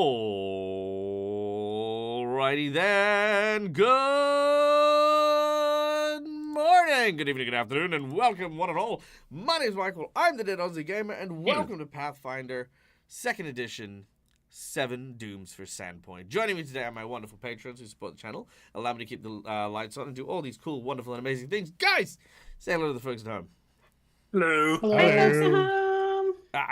Alrighty then. Good morning, good evening, good afternoon, and welcome one and all. My name is Michael. I'm the Dead Aussie Gamer, and welcome to Pathfinder 2nd Edition 7 Dooms for Sandpoint. Joining me today are my wonderful patrons who support the channel, allow me to keep the lights on and do all these cool, wonderful, and amazing things. Guys, say hello to the folks at home. Hello. Hey, folks at home.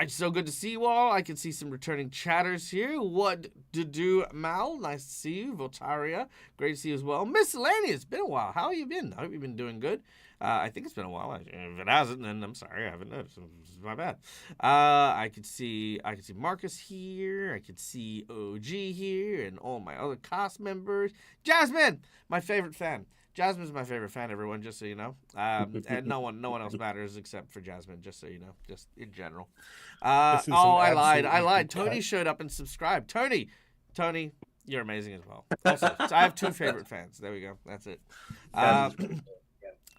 It's so good to see you all. I can see some returning chatters here. What to do, Mal? Nice to see you. Voltaria, great to see you as well. Miscellaneous, been a while. How have you been? I hope you've been doing good. I think it's been a while. If it hasn't, then I'm sorry, I haven't noticed. It's my bad. I could see Marcus here. I could see OG here, and all my other cast members. Jasmine, my favorite fan. Jasmine's my favorite fan, everyone, just so you know. And no one else matters except for Jasmine, just so you know, just in general. I lied. Tony showed up and subscribed. Tony, you're amazing as well. Also, so I have two favorite fans. There we go. That's it.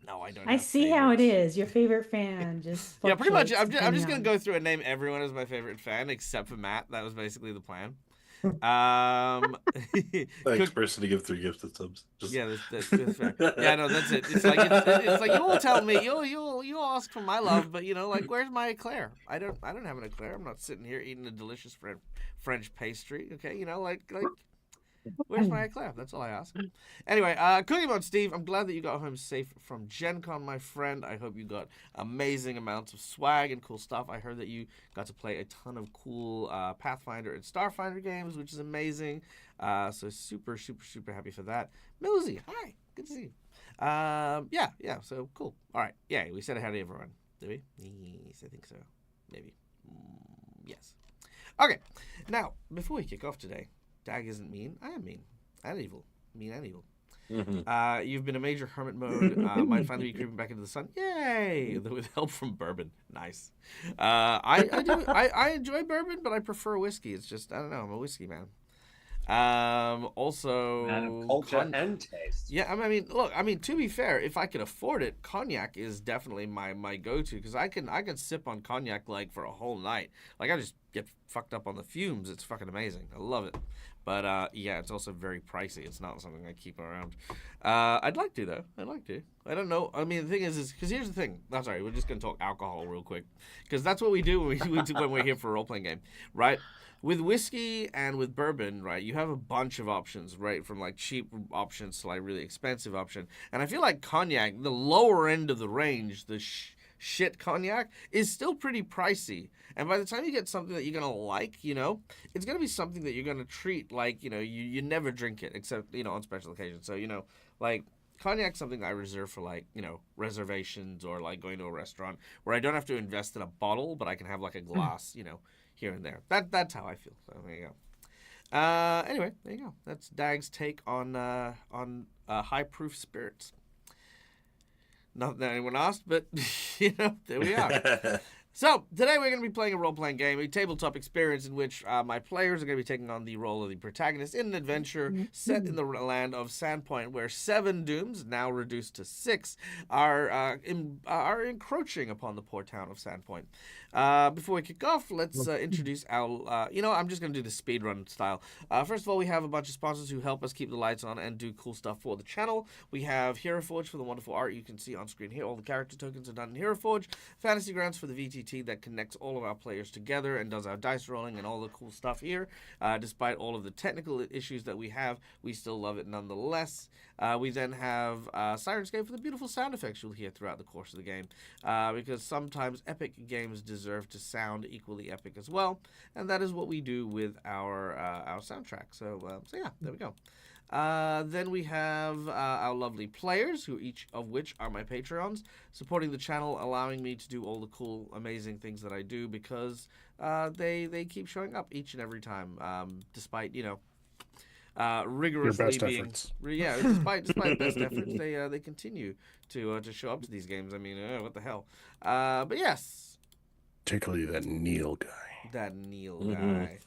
No, I don't. I see how it is. Your favorite fan just yeah, pretty much. I'm just gonna go through and name everyone as my favorite fan except for Matt. That was basically the plan. Thanks, person, to give 3 gifted subs. Yeah, that's fair. Yeah, no, that's it. It's like you will tell me, you'll ask for my love, but you know, like, where's my eclair? I don't have an eclair. I'm not sitting here eating a delicious French pastry. Okay, you know, like. Where's my eclair? That's all I ask. Anyway, Cookie Mod Steve, I'm glad that you got home safe from Gen Con, my friend. I hope you got amazing amounts of swag and cool stuff. I heard that you got to play a ton of cool Pathfinder and Starfinder games, which is amazing. So super happy for that. Millsy, hi. Good to see you. Yeah, so cool. All right. Yeah, we said hi to everyone. Did we? Yes, I think so. Maybe. Yes. Okay. Now, before we kick off today, Dag isn't mean. I am mean and evil. Mean and evil. Mm-hmm. You've been a major hermit mode. Might finally be creeping back into the sun. Yay! With help from bourbon. Nice. I enjoy bourbon, but I prefer whiskey. It's just, I don't know. I'm a whiskey man. Also, man of culture and taste. Yeah, I mean, look. I mean, to be fair, if I could afford it, cognac is definitely my go-to because I can sip on cognac like for a whole night. Like I just get fucked up on the fumes. It's fucking amazing. I love it. But yeah, it's also very pricey. It's not something I keep around. I'd like to though. I'd like to. I don't know. I mean, the thing is because here's the thing. I'm sorry. We're just gonna talk alcohol real quick because that's what we do when we're here for a role-playing game, right? With whiskey and with bourbon, right, you have a bunch of options, right, from like cheap options to like really expensive option. And I feel like cognac, the lower end of the range, the shit cognac, is still pretty pricey. And by the time you get something that you're going to like, you know, it's going to be something that you're going to treat like, you know, you never drink it except, you know, on special occasions. So, you know, like cognac's something I reserve for like, you know, reservations or like going to a restaurant where I don't have to invest in a bottle, but I can have like a glass, you know, here and there. That's how I feel. So there you go. Anyway, there you go. That's Dag's take on high proof spirits. Not that anyone asked, but you know, there we are. So, today we're going to be playing a role-playing game, a tabletop experience in which my players are going to be taking on the role of the protagonist in an adventure set in the land of Sandpoint, where 7 dooms, now reduced to 6, are encroaching upon the poor town of Sandpoint. Before we kick off, let's introduce our, I'm just going to do the speedrun style. First of all, we have a bunch of sponsors who help us keep the lights on and do cool stuff for the channel. We have Hero Forge for the wonderful art you can see on screen here. All the character tokens are done in Hero Forge. Fantasy Grounds for the VTT that connects all of our players together and does our dice rolling and all the cool stuff here. Despite all of the technical issues that we have, we still love it nonetheless. We then have Sirenscape for the beautiful sound effects you'll hear throughout the course of the game, because sometimes epic games deserve to sound equally epic as well, and that is what we do with our soundtrack. So yeah, there we go. Then we have our lovely players, who each of which are my Patreons, supporting the channel, allowing me to do all the cool, amazing things that I do because they keep showing up each and every time, despite, you know, rigorously being efforts. Yeah, despite best efforts, they continue to show up to these games. I mean, what the hell? But yes, Particularly that Neil guy. that Neil guy.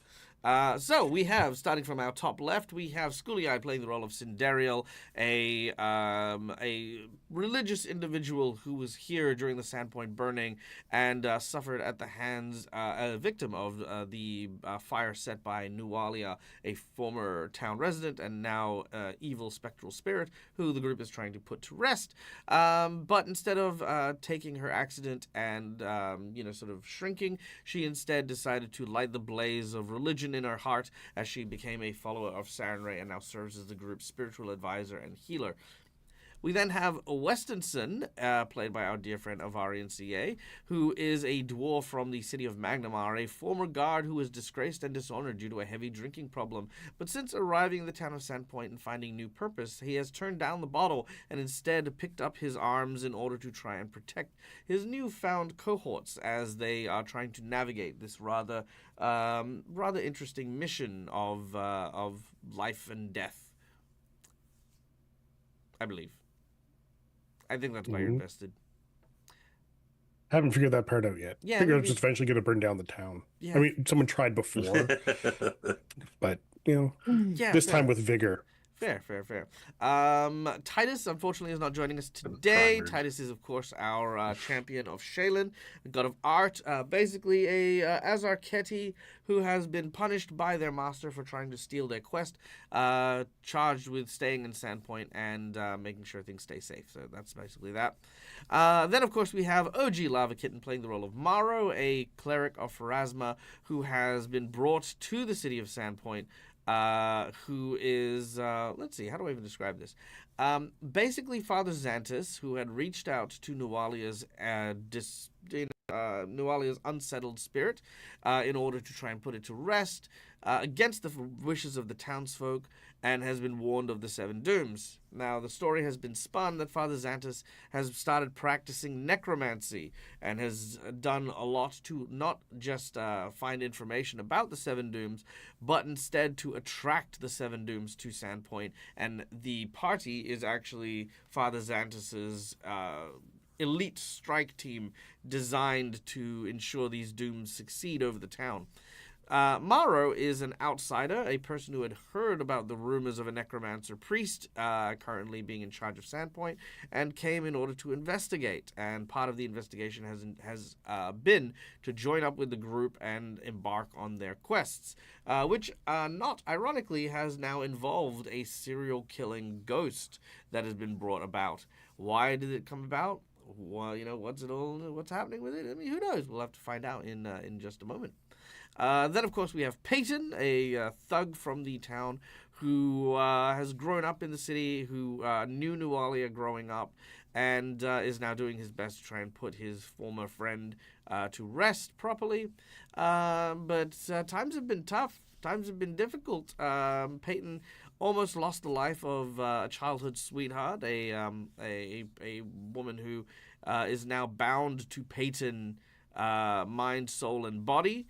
So we have, starting from our top left, we have Schoolie playing the role of Cinderial, a religious individual who was here during the Sandpoint burning and suffered at the hands, a victim of the fire set by Nualia, a former town resident and now evil spectral spirit who the group is trying to put to rest. But instead of taking her accident and, sort of shrinking, she instead decided to light the blaze of religion in her heart as she became a follower of Sarenrae and now serves as the group's spiritual advisor and healer. We then have Westonson, played by our dear friend Avarian CA, who is a dwarf from the city of Magnamar, a former guard who was disgraced and dishonored due to a heavy drinking problem. But since arriving in the town of Sandpoint and finding new purpose, he has turned down the bottle and instead picked up his arms in order to try and protect his newfound cohorts as they are trying to navigate this rather interesting mission of life and death, I believe. I think that's why you're invested. Haven't figured that part out yet. Yeah, I think I'm maybe- just eventually going to burn down the town. Yeah. I mean, someone tried before, but, Yeah, this fair. time with vigor. Fair. Titus, unfortunately, is not joining us today. Conquered. Titus is, of course, our champion of Shaylin, the god of art. Basically, a Azar Keti who has been punished by their master for trying to steal their quest, charged with staying in Sandpoint and making sure things stay safe. So that's basically that. Then, of course, we have OG Lava Kitten playing the role of Maro, a cleric of Pharasma who has been brought to the city of Sandpoint, who is, let's see, how do I even describe this? Basically, Father Xantus, who had reached out to Nualia's Nualia's unsettled spirit in order to try and put it to rest against the wishes of the townsfolk, and has been warned of the Seven Dooms. Now, the story has been spun that Father Xantus has started practicing necromancy and has done a lot to not just find information about the Seven Dooms, but instead to attract the Seven Dooms to Sandpoint. And the party is actually Father Xantus's elite strike team designed to ensure these dooms succeed over the town. Maro is an outsider, a person who had heard about the rumors of a necromancer priest currently being in charge of Sandpoint, and came in order to investigate. And part of the investigation has been to join up with the group and embark on their quests, which, not ironically, has now involved a serial killing ghost that has been brought about. Why did it come about? Well, what's happening with it? I mean, who knows? We'll have to find out in just a moment. Then, of course, we have Peyton, a thug from the town who has grown up in the city, who knew Nualia growing up, and is now doing his best to try and put his former friend to rest properly. But times have been tough. Times have been difficult. Peyton almost lost the life of a childhood sweetheart, a woman who is now bound to Peyton, mind, soul, and body,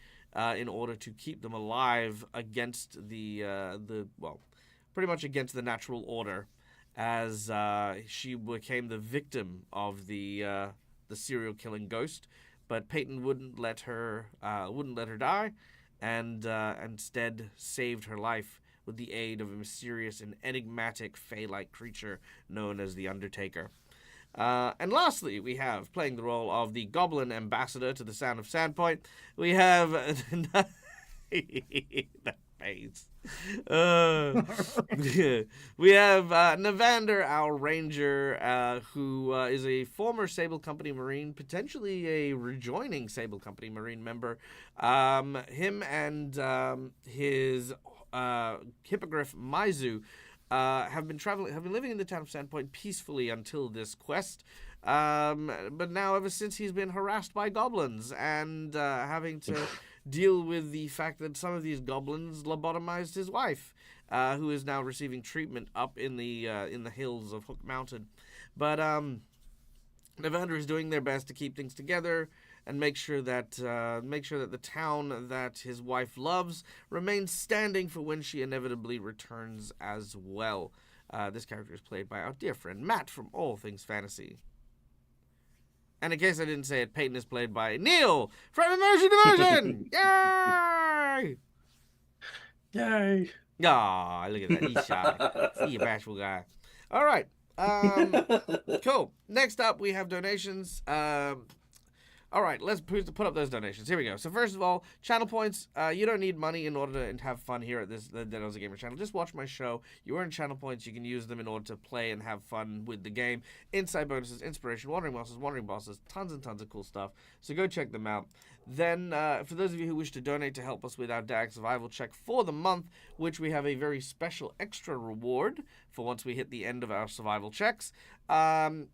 in order to keep them alive against pretty much against the natural order, as she became the victim of the serial killing ghost. But Peyton wouldn't let her die, and instead saved her life with the aid of a mysterious and enigmatic fey-like creature known as the Undertaker. And lastly, we have, playing the role of the Goblin Ambassador to the Sound of Sandpoint, we have that face. We have Navander, our ranger, who is a former Sable Company Marine, potentially a rejoining Sable Company Marine member. Him and his hippogriff Maizu have been living in the town of Sandpoint peacefully until this quest. But now, ever since he's been harassed by goblins and having to deal with the fact that some of these goblins lobotomized his wife, who is now receiving treatment up in the hills of Hook Mountain. But Navander is doing their best to keep things together and make sure that the town that his wife loves remains standing for when she inevitably returns as well. This character is played by our dear friend Matt from All Things Fantasy. And in case I didn't say it, Peyton is played by Neil from Immersion Diversion! Yay! Yay. Ah, look at that. He's shy. See, you bashful guy. All right. Cool. Next up, we have donations. All right, let's put up those donations. Here we go. So first of all, channel points. You don't need money in order to have fun here at the Dead Oz Gamer channel. Just watch my show. You earn channel points. You can use them in order to play and have fun with the game. Inside bonuses, inspiration, wandering bosses, tons and tons of cool stuff. So go check them out. Then, for those of you who wish to donate to help us with our DAG survival check for the month, which we have a very special extra reward for once we hit the end of our survival checks, then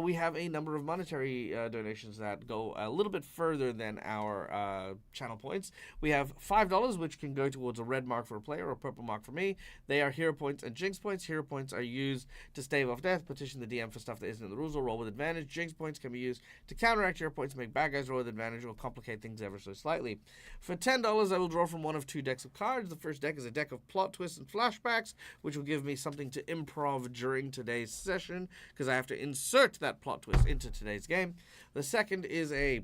we have a number of monetary donations that go a little bit further than our channel points. We have $5, which can go towards a red mark for a player or a purple mark for me. They are hero points and jinx points. Hero points are used to stave off death, petition the DM for stuff that isn't in the rules, or roll with advantage. Jinx points can be used to counteract hero points, make bad guys roll with advantage, or complicate things ever so slightly. For $10, I will draw from one of 2 decks of cards. The first deck is a deck of plot twists and flashbacks, which will give me something to improv during today's session, because I have to insert that plot twist into today's game. The second is a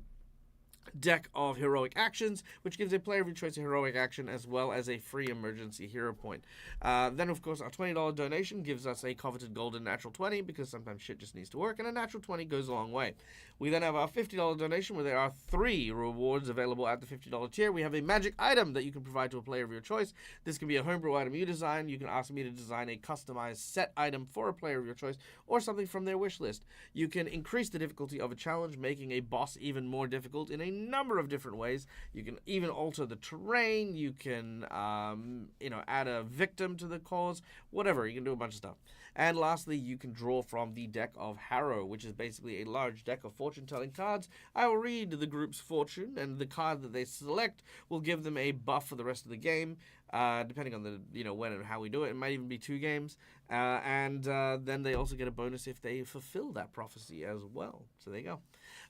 deck of heroic actions, which gives a player of your choice a heroic action as well as a free emergency hero point. Then, of course, our $20 donation gives us a coveted golden natural 20, because sometimes shit just needs to work, and a natural 20 goes a long way. We then have our $50 donation, where there are 3 rewards available at the $50 tier. We have a magic item that you can provide to a player of your choice. This can be a homebrew item you design. You can ask me to design a customized set item for a player of your choice, or something from their wish list. You can increase the difficulty of a challenge, making a boss even more difficult in a number of different ways. You can even alter the terrain. You can, add a victim to the cause. Whatever. You can do a bunch of stuff. And lastly, you can draw from the deck of Harrow, which is basically a large deck of fortune-telling cards. I will read the group's fortune, and the card that they select will give them a buff for the rest of the game, depending on the when and how we do it. It might even be 2 games. And then they also get a bonus if they fulfill that prophecy as well. So there you go.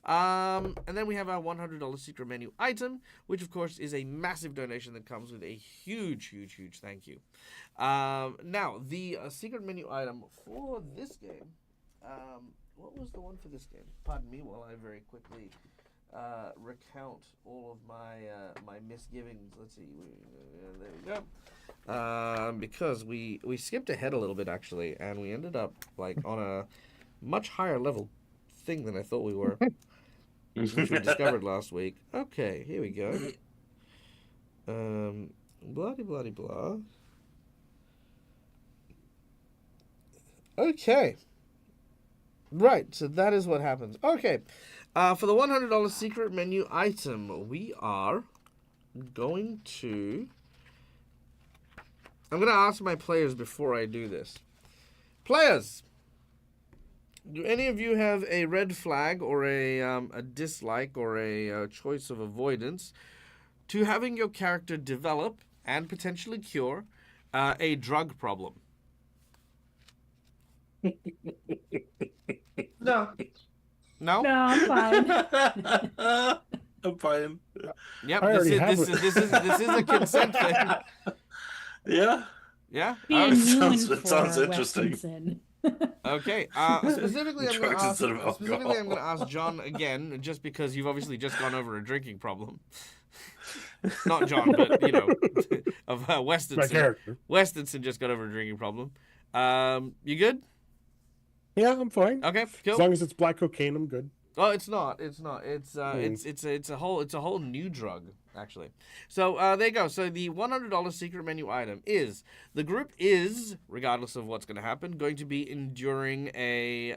And then we have our $100 secret menu item, which of course is a massive donation that comes with a huge, huge, huge thank you. Now, the secret menu item for this game, what was the one for this game? Pardon me while I very quickly recount all of my misgivings. Let's see. There we go. Because we skipped ahead a little bit, actually, and we ended up on a much higher level thing than I thought we were, which we discovered last week. Okay, here we go. Blah. Okay. Right, so that is what happens. Okay. For the $100 secret menu item, we are going to... I'm going to ask my players before I do this. Players! Do any of you have a red flag or a dislike or a choice of avoidance to having your character develop and potentially cure a drug problem? No. No, I'm fine. I'm fine. Yep, this is a consent thing. Yeah. Yeah. Being sounds for interesting. Westinson. Okay. Specifically, I'm going to ask John again, just because you've obviously just gone over a drinking problem. Not John, but of Westinson. My character. Westinson just got over a drinking problem. You good? Yeah, I'm fine. Okay, cool. As long as it's black cocaine, I'm good. Oh, it's not. It's a whole new drug, actually. So there you go. So the $100 secret menu item is, the group is, regardless of what's going to happen, going to be enduring a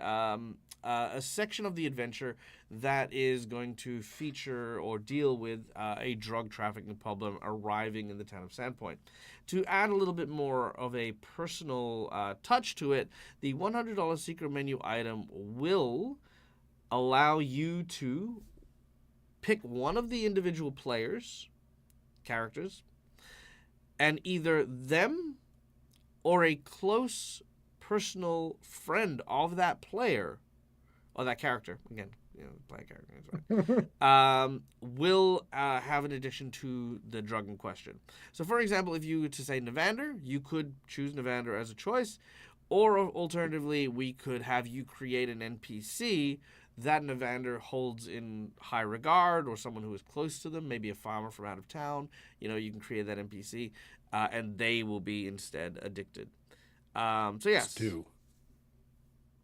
section of the adventure that is going to feature or deal with a drug trafficking problem arriving in the town of Sandpoint. To add a little bit more of a personal touch to it, the $100 secret menu item will allow you to pick one of the individual characters, and either them or a close personal friend of that player, or that character, again, play a character, that's right, will have an addition to the drug in question. So, for example, if you were to say Navander, you could choose Navander as a choice, or alternatively, we could have you create an NPC that Navander holds in high regard, or someone who is close to them, maybe a farmer from out of town. You can create that NPC. and they will be instead addicted. So yes. Stew.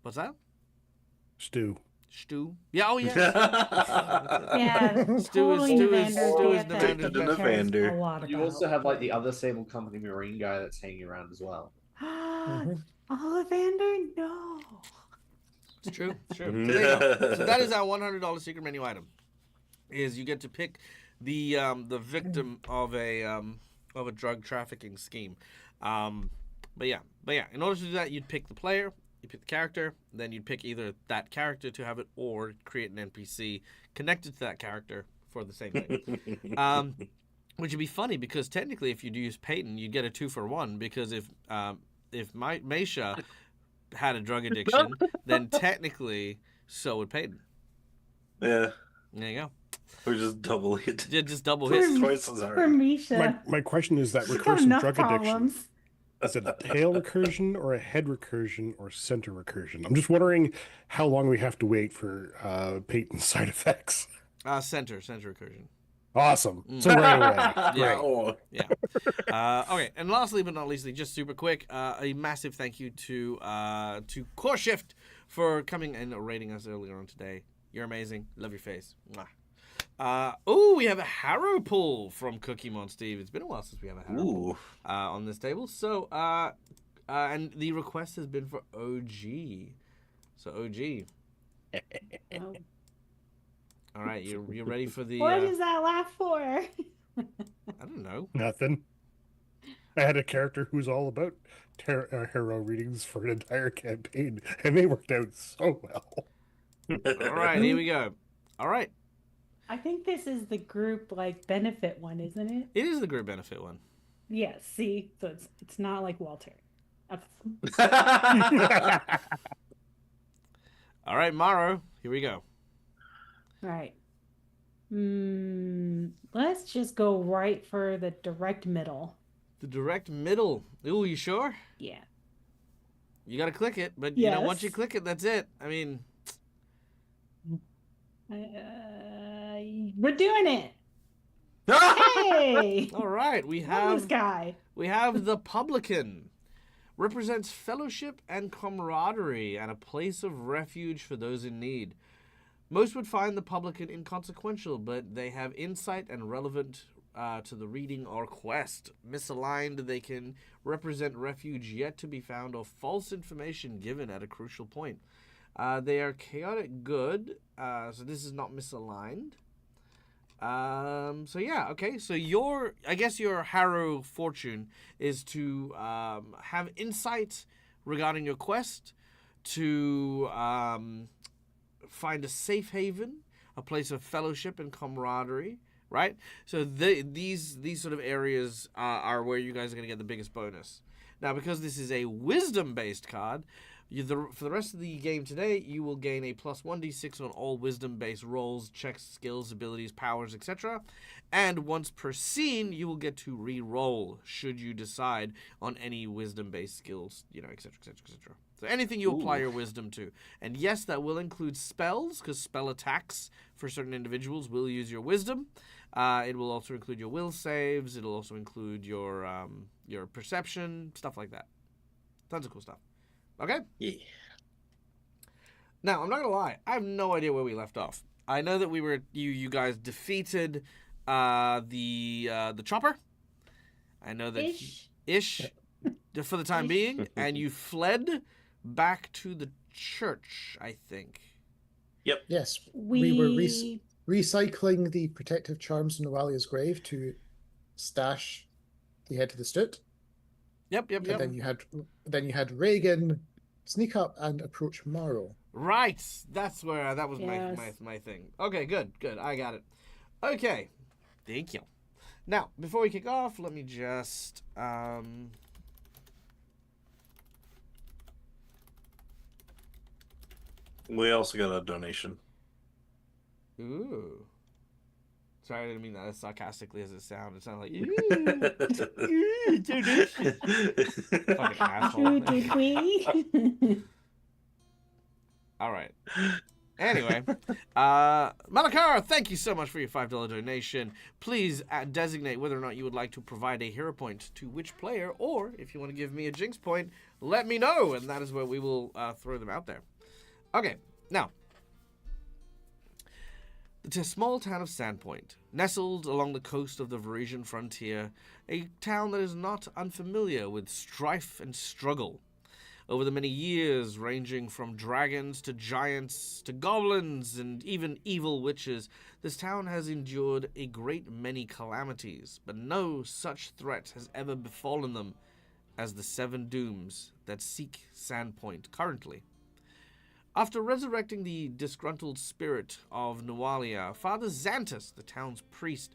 What's that? Stew. Stew. Yeah. Oh yes. Yeah, Stew is Addicted to Evander. A lot You about. also have like the other Sable Company Marine guy that's hanging around as well. Ollivander, no. It's true. It's true. So, there you go. So that is our $100 secret menu item. Is you get to pick the victim of a drug trafficking scheme. But yeah. In order to do that, you'd pick the player, you pick the character, then you'd pick either that character to have it or create an NPC connected to that character for the same thing. Which would be funny because technically, if you'd use Peyton, you'd get a 2-for-1 because if Maisha had a drug addiction, then technically so would Peyton. Yeah. There you go. Or just double hit. Yeah, just double hit. Twice as For hard. Misha. My question is that She's got recursive enough drug problems. addiction. Is it a tail recursion or a head recursion or center recursion? I'm just wondering how long we have to wait for Peyton's side effects. Center recursion. Awesome. So right away. Yeah. Great. Oh. Yeah. Okay. And lastly but not leastly, just super quick, a massive thank you to Core Shift for coming and rating us earlier on today. You're amazing. Love your face. Mwah. We have a Harrow pull from Cookie Mon Steve. It's been a while since we have a Harrow pull on this table. So, and the request has been for OG. So OG. Oh. All right, you're ready for the? What is that laugh for? I don't know. Nothing. I had a character who's all about hero readings for an entire campaign, and they worked out so well. All right, here we go. All right. I think this is the group benefit one, isn't it? It is the group benefit one. Yes. See, so it's not like Walter. All right, Maro. Here we go. All right. Let's just go right for the direct middle. The direct middle. Ooh, you sure? Yeah. You got to click it, but Yes. once you click it, that's it. I mean, we're doing it. Hey! all right. We Love have this guy. We have the publican. Represents fellowship and camaraderie and a place of refuge for those in need. Most would find the publican inconsequential, but they have insight and relevant to the reading or quest. Misaligned, they can represent refuge yet to be found or false information given at a crucial point. They are chaotic good, so this is not misaligned. So yeah, okay. So your Harrow fortune is to have insight regarding your quest, to find a safe haven, a place of fellowship and camaraderie, right? So these sort of areas are where you guys are going to get the biggest bonus. Now, because this is a wisdom-based card, for the rest of the game today, you will gain a plus 1d6 on all wisdom-based rolls, checks, skills, abilities, powers, etc. And once per scene, you will get to re-roll should you decide on any wisdom-based skills, etc., etc., etc. So anything you apply your wisdom to. And yes, that will include spells, because spell attacks for certain individuals will use your wisdom. It will also include your will saves. It'll also include your perception, stuff like that. Tons of cool stuff. Okay? Yeah. Now, I'm not going to lie. I have no idea where we left off. I know that you guys defeated the chopper. I know that Ish for the time being, and you fled back to the church, I think. Yep. Yes, we were recycling the protective charms in Novalia's grave to stash the head to the stoot. Yep. And then you had Reagan sneak up and approach Morrow. Right. That was Yes. my thing. Okay, good. I got it. Okay. Thank you. Now, before we kick off, let me just We also got a donation. Ooh. Sorry, I didn't mean that as sarcastically as it sounded. It sounded like, ooh, donation. Fucking asshole. Did we? All right. Anyway, Malakar, thank you so much for your $5 donation. Please designate whether or not you would like to provide a hero point to which player, or if you want to give me a jinx point, let me know, and that is where we will throw them out there. Okay, now, the small town of Sandpoint, nestled along the coast of the Varisian frontier, a town that is not unfamiliar with strife and struggle. Over the many years, ranging from dragons to giants to goblins and even evil witches, this town has endured a great many calamities, but no such threat has ever befallen them as the 7 dooms that seek Sandpoint currently. After resurrecting the disgruntled spirit of Nualia, Father Xantus, the town's priest,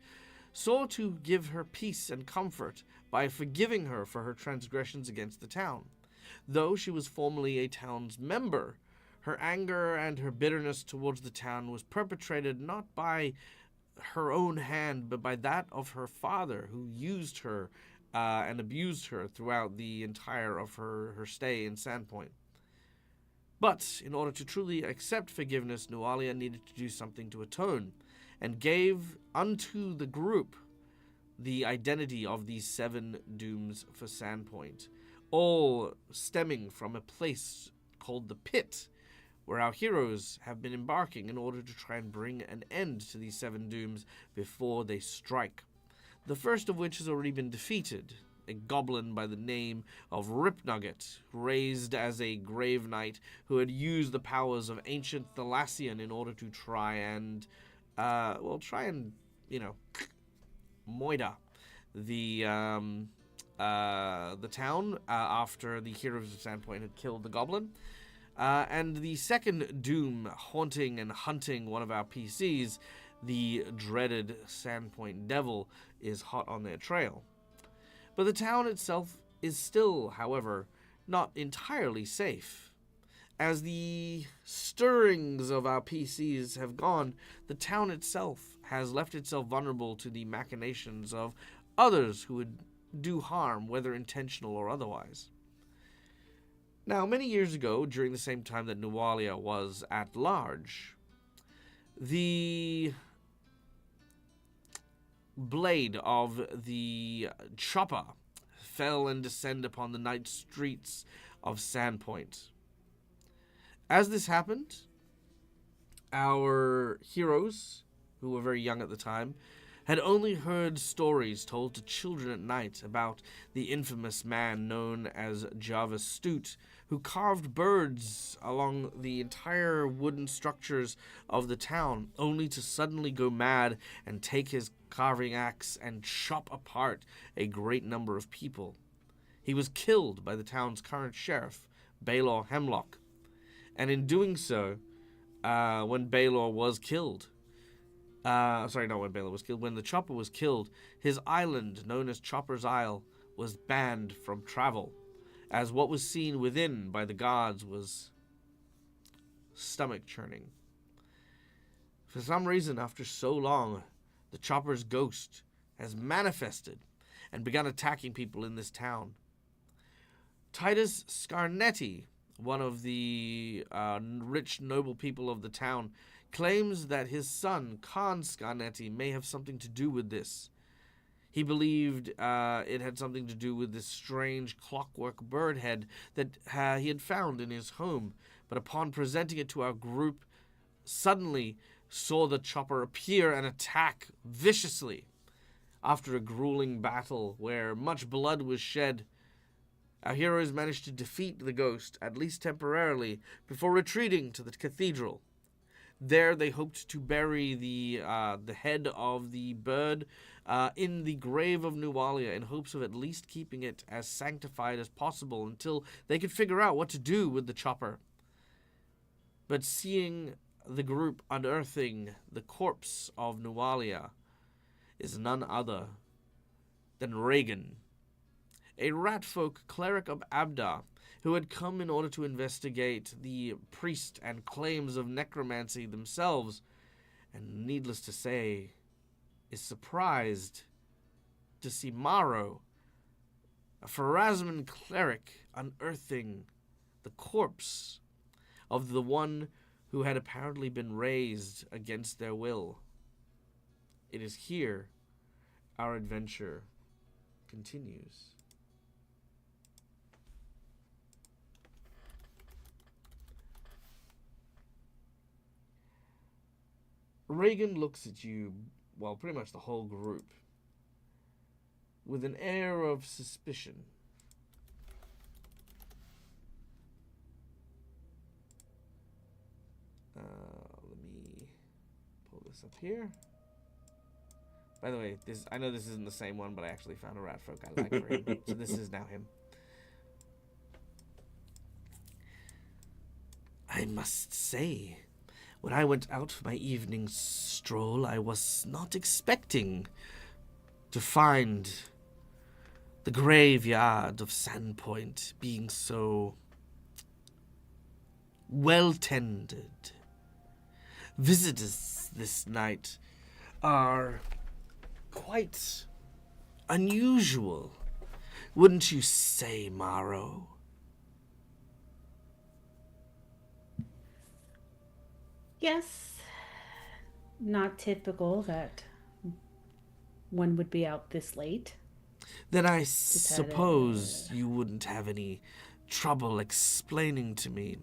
sought to give her peace and comfort by forgiving her for her transgressions against the town. Though she was formerly a town's member, her anger and her bitterness towards the town was perpetrated not by her own hand, but by that of her father, who used her and abused her throughout the entire of her stay in Sandpoint. But in order to truly accept forgiveness, Nualia needed to do something to atone, and gave unto the group the identity of these 7 dooms for Sandpoint, all stemming from a place called the Pit, where our heroes have been embarking in order to try and bring an end to these 7 dooms before they strike. The first of which has already been defeated, a goblin by the name of Ripnugget, raised as a grave knight who had used the powers of ancient Thalassian in order to try and, moida the town after the heroes of Sandpoint had killed the goblin. And the second doom haunting and hunting one of our PCs, the dreaded Sandpoint Devil, is hot on their trail. But the town itself is still, however, not entirely safe. As the stirrings of our PCs have gone, the town itself has left itself vulnerable to the machinations of others who would do harm, whether intentional or otherwise. Now, many years ago, during the same time that Nualia was at large, the blade of the chopper fell and descended upon the night streets of Sandpoint. As this happened, our heroes, who were very young at the time, had only heard stories told to children at night about the infamous man known as Java Stoot, who carved birds along the entire wooden structures of the town, only to suddenly go mad and take his carving axe and chop apart a great number of people. He was killed by the town's current sheriff, Baylor Hemlock, and in doing so, when Baylor was killed, when the Chopper was killed, his island, known as Chopper's Isle, was banned from travel, as what was seen within by the gods was stomach-churning. For some reason, after so long, the Chopper's ghost has manifested and begun attacking people in this town. Titus Scarnetti, one of the rich noble people of the town, claims that his son, Khan Scarnetti, may have something to do with this. He believed it had something to do with this strange clockwork bird head that he had found in his home, but upon presenting it to our group, suddenly saw the Chopper appear and attack viciously. After a grueling battle where much blood was shed, our heroes managed to defeat the ghost, at least temporarily, before retreating to the cathedral. There they hoped to bury the head of the bird in the grave of Nualia in hopes of at least keeping it as sanctified as possible until they could figure out what to do with the Chopper. But seeing the group unearthing the corpse of Nualia is none other than Reagan, a ratfolk cleric of Abda, who had come in order to investigate the priest and claims of necromancy themselves, and needless to say, is surprised to see Maro, a Pharasman cleric, unearthing the corpse of the one who had apparently been raised against their will. It is here our adventure continues. Reagan looks at you, well, pretty much the whole group, with an air of suspicion. Let me pull this up here. By the way, I know this isn't the same one, but I actually found a rat folk I like for him. So this is now him. I must say, when I went out for my evening stroll, I was not expecting to find the graveyard of Sandpoint being so well tended. Visitors this night are quite unusual, wouldn't you say, Morrow? Yes. Not typical that one would be out this late. Then I had suppose you wouldn't have any trouble explaining to me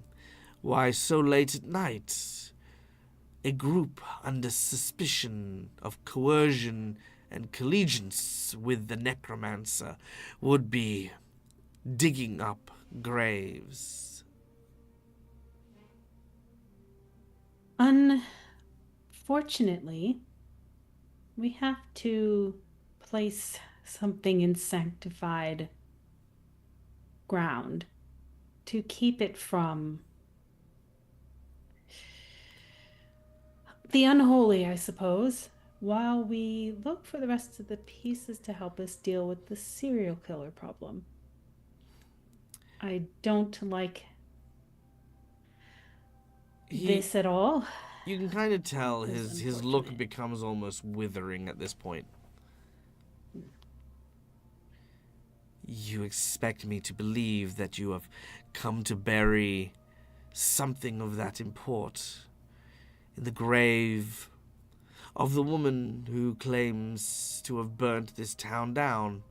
why so late at night a group under suspicion of coercion and collegiance with the necromancer would be digging up graves. Unfortunately, we have to place something in sanctified ground to keep it from the unholy, I suppose, while we look for the rest of the pieces to help us deal with the serial killer problem. I don't like this at all. You can kind of tell That's his look unfortunate. becomes almost withering at this point. You expect me to believe that you have come to bury something of that import in the grave of the woman who claims to have burnt this town down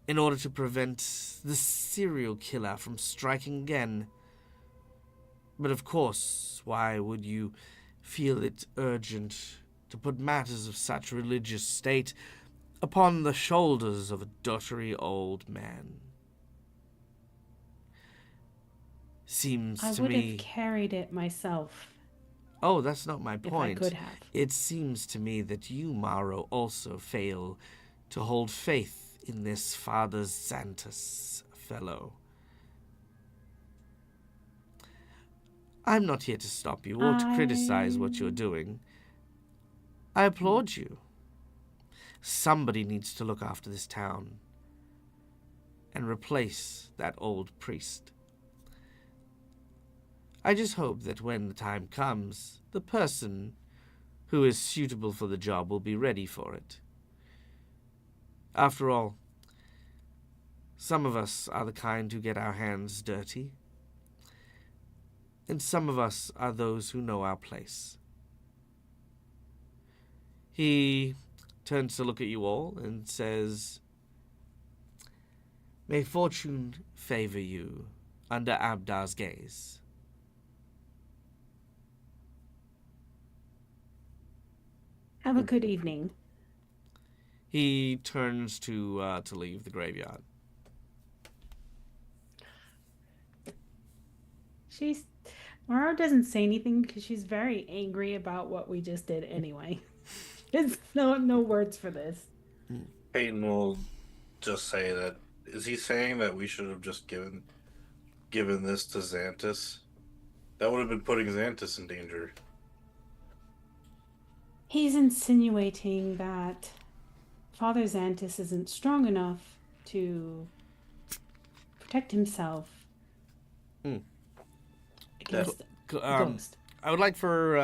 in order to prevent the serial killer from striking again. But of course, why would you feel it urgent to put matters of such religious state upon the shoulders of a dottery old man? Seems I to would me... have carried it myself Oh, that's not my if I point. could have. It seems to me that you, Morrow, also fail to hold faith in this Father Xantus fellow. I'm not here to stop you or to criticize what you're doing. I applaud you. Somebody needs to look after this town and replace that old priest. I just hope that when the time comes, the person who is suitable for the job will be ready for it. After all, some of us are the kind who get our hands dirty, and some of us are those who know our place. He turns to look at you all and says, "May fortune favor you under Abdar's gaze." Have a good evening. He turns to leave the graveyard. Mara doesn't say anything because she's very angry about what we just did anyway. There's no words for this. Peyton will just say that. Is he saying that we should have just given this to Xantus? That would have been putting Xantus in danger. He's insinuating that Father Xantus isn't strong enough to protect himself against the ghost. I would like for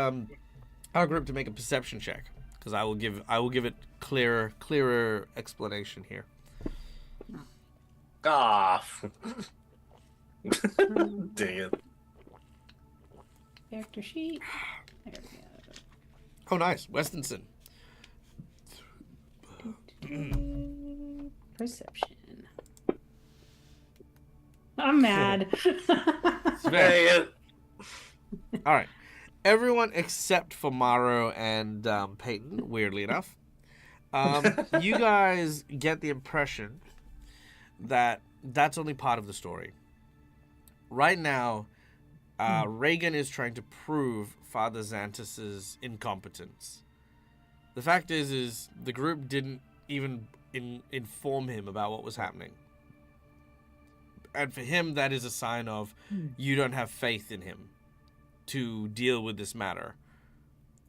our group to make a perception check, because I will give it clearer explanation here. Ah. Um, Dang it. Character sheet. There we go. Oh, nice. Westinson. Perception. I'm mad. It's very- Dang it. All right. Everyone except for Morrow and Peyton, weirdly enough. You guys get the impression that that's only part of the story. Right now, Reagan is trying to prove Father Xanthus's incompetence. The fact is the group didn't even inform him about what was happening. And for him, that is a sign of you don't have faith in him to deal with this matter.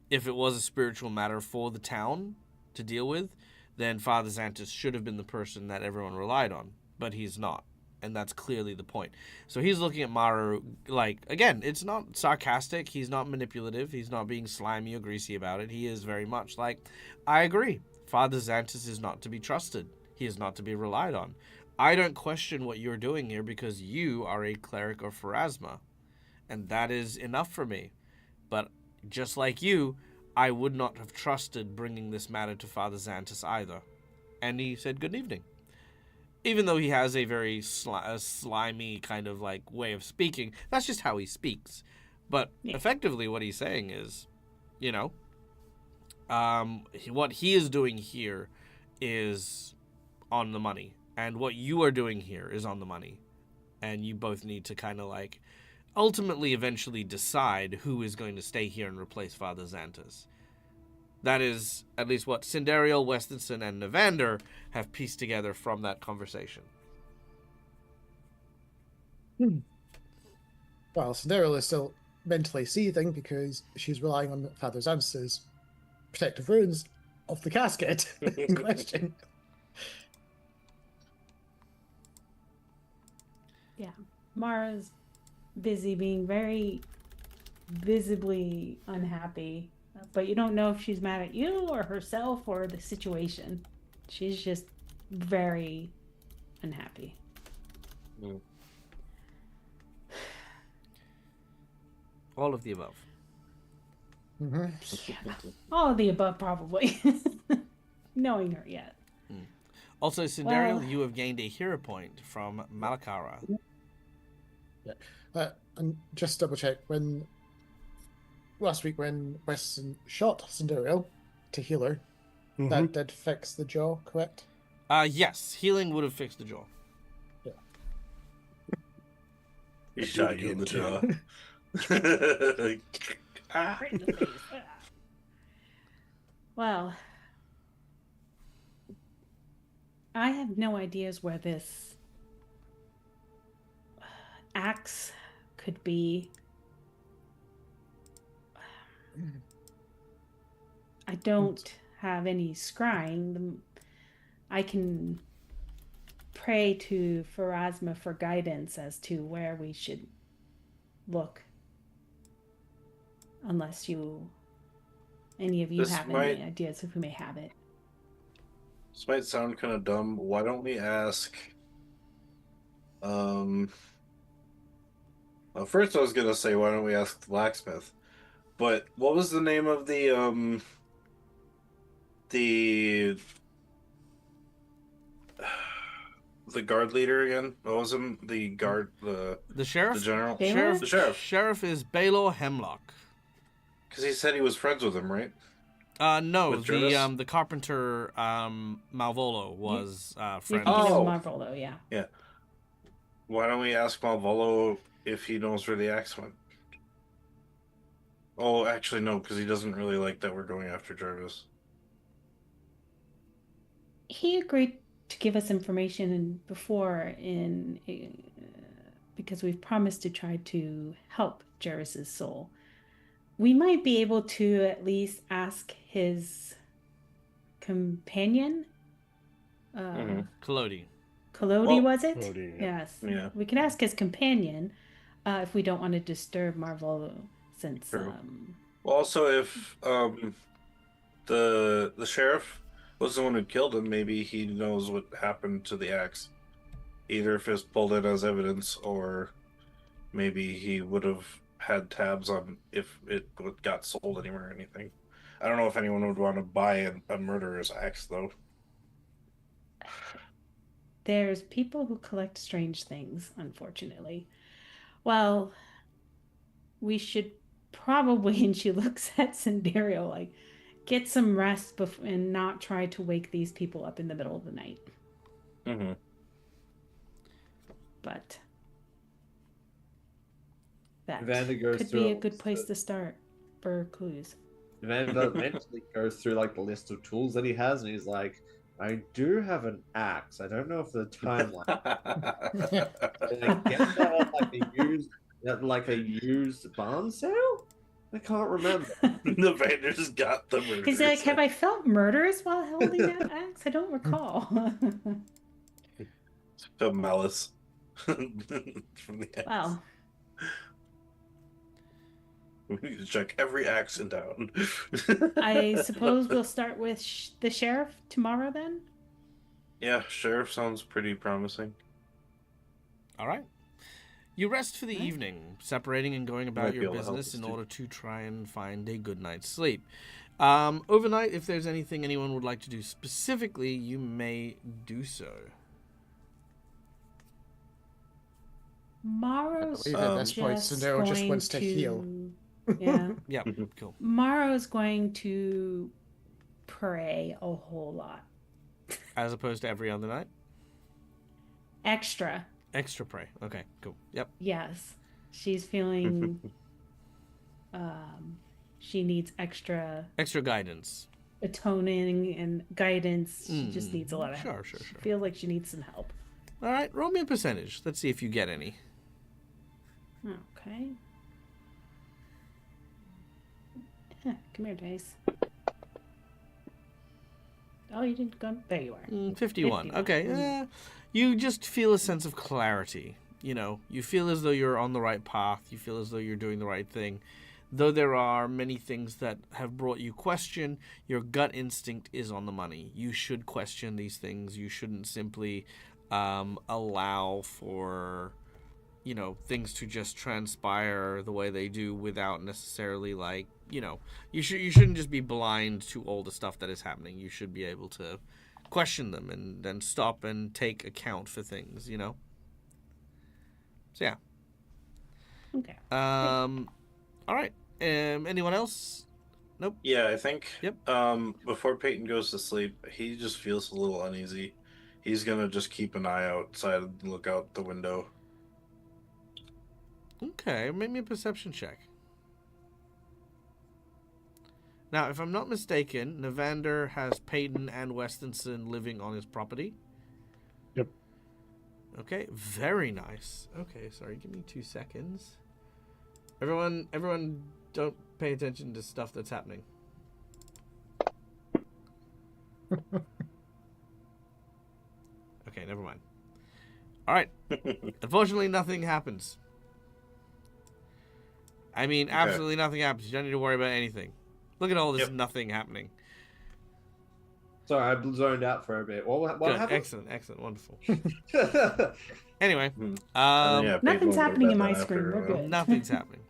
If it was a spiritual matter for the town to deal with, then Father Xanthus should have been the person that everyone relied on. But he's not. And that's clearly the point. So he's looking at Maru like, again, it's not sarcastic. He's not manipulative. He's not being slimy or greasy about it. He is very much like, I agree. Father Xanthus is not to be trusted. He is not to be relied on. I don't question what you're doing here because you are a cleric of Pharasma. And that is enough for me. But just like you, I would not have trusted bringing this matter to Father Xanthus either. And he said good evening. Even though he has a very slimy kind of like way of speaking, that's just how he speaks. But effectively what he's saying is, you know, what he is doing here is on the money. And what you are doing here is on the money. And you both need to kind of like ultimately eventually decide who is going to stay here and replace Father Xanthus. That is at least what Cinderial, Westinson, and Navander have pieced together from that conversation. Well, Cinderella is still mentally seething because she's relying on Father Xanthus's protective runes of the casket in question. Yeah. Mara's busy being very visibly unhappy. But you don't know if she's mad at you or herself or the situation. She's just very unhappy. All of the above. Mm-hmm. Yeah. All of the above, probably. Knowing her yet. Also, Cinderial, Well- you have gained a hero point from Malakara. And just double check, when last week when Weston shot Cinderella to heal her, that did fix the jaw, correct? Yes, healing would have fixed the jaw. He shot you in the jaw. Ah. Right in the face. Well, I have no ideas where this axe could be. I don't have any scrying. I can pray to Pharasma for guidance as to where we should look. Unless any of you This have might- any ideas of who may have it. This might sound kind of dumb. Why don't we ask? Well, first I was gonna say, why don't we ask the blacksmith? But what was the name of the guard leader again? What was him? The guard, The sheriff? the general, Baylor? the sheriff. Sheriff is Baylor Hemlock. Because he said he was friends with him, right? No, With Jervis? the carpenter Malvolo was You friend. can give Oh. him Marvolo, yeah. Why don't we ask Malvolo if he knows where the axe went? Oh, actually, no, because he doesn't really like that we're going after Jarvis. He agreed to give us information before because we've promised to try to help Jarvis's soul. We might be able to at least ask his companion. Collodi. Collodi, Well- was it? Collodi, yeah. Yes. Yeah. We can ask his companion if we don't want to disturb Marvolo, since True. Well, also, if the sheriff was the one who killed him, maybe he knows what happened to the axe. Either if it's pulled in as evidence or maybe he would have had tabs on if it got sold anywhere or anything. I don't know if anyone would want to buy a murderer's axe, though. There's people who collect strange things, unfortunately. Well, we should probably, and she looks at Cinderio like, get some rest and not try to wake these people up in the middle of the night. Mm-hmm. But that Evander goes could through be a good place to start for clues. Evander mentally goes through like the list of tools that he has, and he's like, I do have an axe. I don't know if the timeline. Did I get that at like a used barn sale? I can't remember. The Vander's got the murderer's He's like, have axe. I felt murderous while holding that axe? I don't recall. Felt malice from the axe. Wow. We need to check every axe in town. I suppose we'll start with the sheriff tomorrow then? Yeah, sheriff sounds pretty promising. All right. You rest for the evening, separating and going about Might be your able to help business us, in too. order to try and find a good night's sleep. Overnight, if there's anything anyone would like to do specifically, you may do so. Morrow's believe at this point, Cinderella just wants to heal. Yeah. Yeah, cool. Morrow's going to pray a whole lot. As opposed to every other night? Extra. Extra pray. Okay, cool. Yep. Yes. She's feeling she needs extra Extra guidance. atoning and guidance. She just needs a lot of Sure, help. sure. She feels like she needs some help. All right, roll me a percentage. Let's see if you get any. Okay. Come here, dice. Oh, you didn't go. There you are. 51. 51. Okay. You just feel a sense of clarity. You know, you feel as though you're on the right path. You feel as though you're doing the right thing. Though there are many things that have brought you question, your gut instinct is on the money. You should question these things. You shouldn't simply allow for, you know, things to just transpire the way they do without necessarily, like, you know, you shouldn't just be blind to all the stuff that is happening. You should be able to question them and then stop and take account for things, you know? So, yeah. Okay. All right. Anyone else? Nope. Yeah, I think. Yep. Before Peyton goes to sleep, he just feels a little uneasy. He's gonna just keep an eye outside and look out the window. Okay, make me a perception check. Now, if I'm not mistaken, Navander has Peyton and Westonson living on his property. Yep. Okay, very nice. Okay, sorry, give me 2 seconds. Everyone, don't pay attention to stuff that's happening. Okay, never mind. All right. Unfortunately, nothing happens. I mean, absolutely nothing happens. You don't need to worry about anything. Look at all this nothing happening. Sorry, I zoned out for a bit. What Good, happened? excellent, wonderful. Anyway, Yeah, Peyton Nothing's will go to happening in bed my then screen. after, We're good. nothing's happening.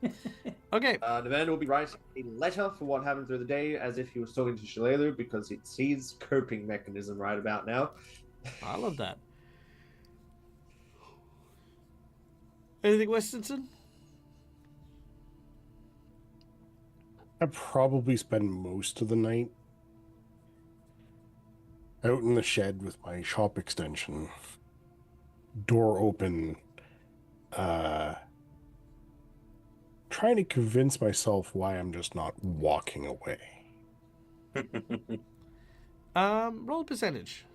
Okay. Navander will be writing a letter for what happened through the day as if he was talking to Shalelu because it's his coping mechanism right about now. I love that. Anything, Westonson? I probably spend most of the night out in the shed with my shop extension, door open, trying to convince myself why I'm just not walking away. Roll a percentage.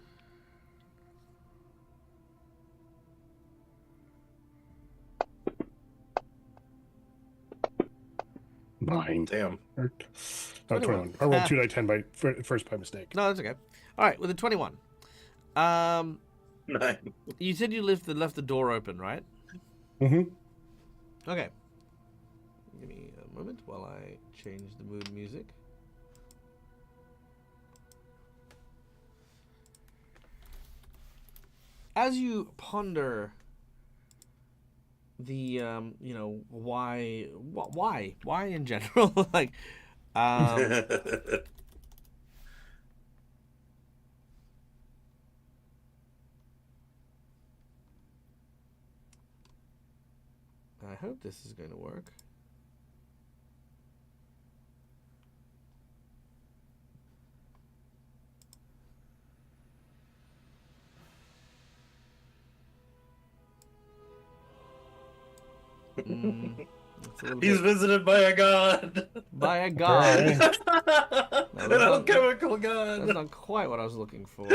Nine. Damn. No, 21. I rolled 2 die 10 by first by mistake. No, that's okay. All right, with a 21. You said you left the door open, right? Mm-hmm. Okay. Give me a moment while I change the mood music. As you ponder why in general, like, um, I hope this is going to work. It's a little He's bit visited by a god. by a god. An alchemical god. That's not quite what I was looking for.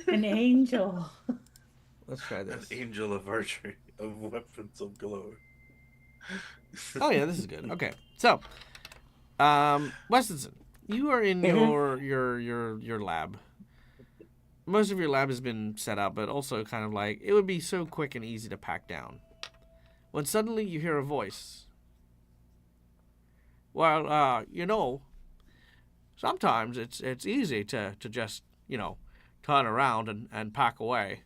An angel. Let's try An this. angel of archery, of weapons of glory. Oh yeah, this is good. Okay, so, Westinson, you are in your lab. Most of your lab has been set up, but also kind of like it would be so quick and easy to pack down. When suddenly you hear a voice. Well, sometimes it's easy to just turn around and pack away.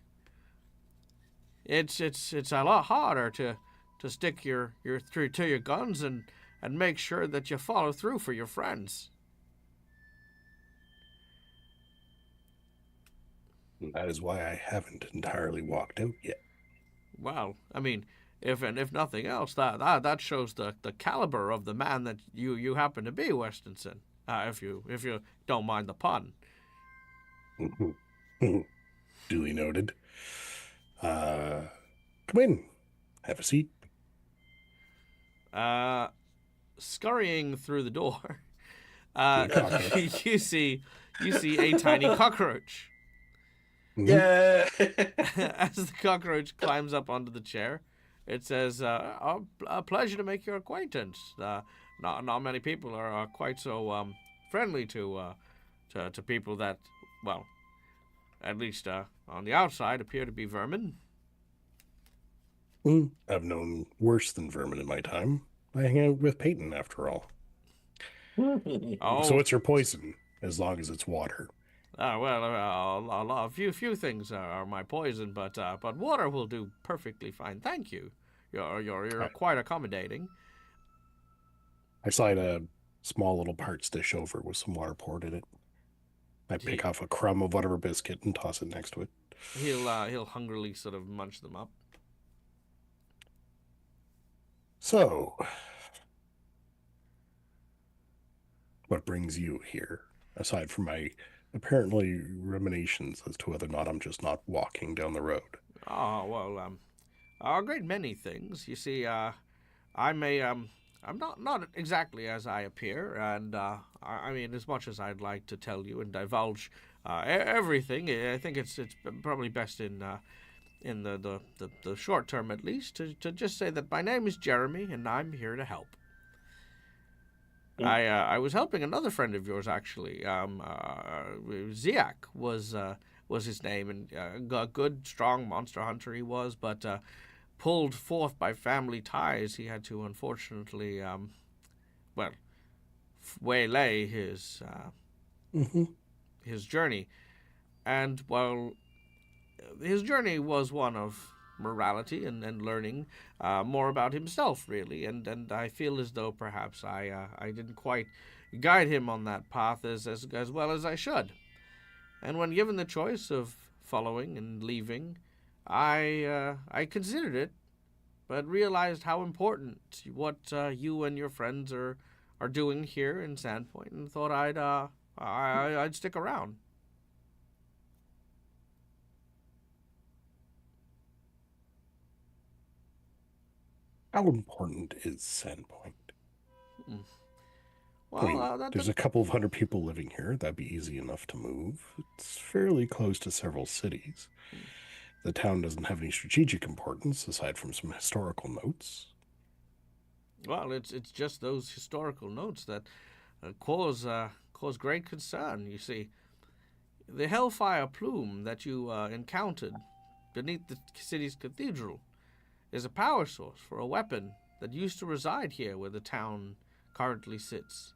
It's a lot harder to stick your through to your guns and make sure that you follow through for your friends. That is why I haven't entirely walked out yet. Well, I mean, if nothing else, that shows the caliber of the man that you happen to be, Westinson. If you don't mind the pun. Duly noted. Come in. Have a seat. Scurrying through the door, Cockroach. you see a tiny cockroach. Yeah. As the cockroach climbs up onto the chair, it says, a pleasure to make your acquaintance. Not many people are quite so friendly to people that, well, at least on the outside, appear to be vermin. I've known worse than vermin in my time. I hang out with Peyton, after all. Oh, So what's your poison, as long as it's water? a few things are my poison, but water will do perfectly fine. Thank you. You're quite accommodating. I slide a small little parts dish over with some water poured in it. I pick off a crumb of whatever biscuit and toss it next to it. He'll hungrily sort of munch them up. So, what brings you here, aside from my apparently ruminations as to whether or not I'm just not walking down the road? Oh, well, a great many things. You see, I'm not exactly as I appear, and I mean, as much as I'd like to tell you and divulge everything, I think it's probably best in the short term at least to just say that my name is Jeremy and I'm here to help. I was helping another friend of yours actually. Ziak was his name, and a good, strong monster hunter he was, but pulled forth by family ties, he had to unfortunately, waylay his journey, and well, his journey was one of morality and learning more about himself, really, and I feel as though perhaps I didn't quite guide him on that path as well as I should. And when given the choice of following and leaving, I considered it, but realized how important what you and your friends are doing here in Sandpoint, and thought I'd stick around. How important is Sandpoint? Well, I mean, there's a couple of hundred people living here. That'd be easy enough to move. It's fairly close to several cities. The town doesn't have any strategic importance, aside from some historical notes. Well, it's just those historical notes that cause great concern. You see, the hellfire plume that you encountered beneath the city's cathedral is a power source for a weapon that used to reside here where the town currently sits.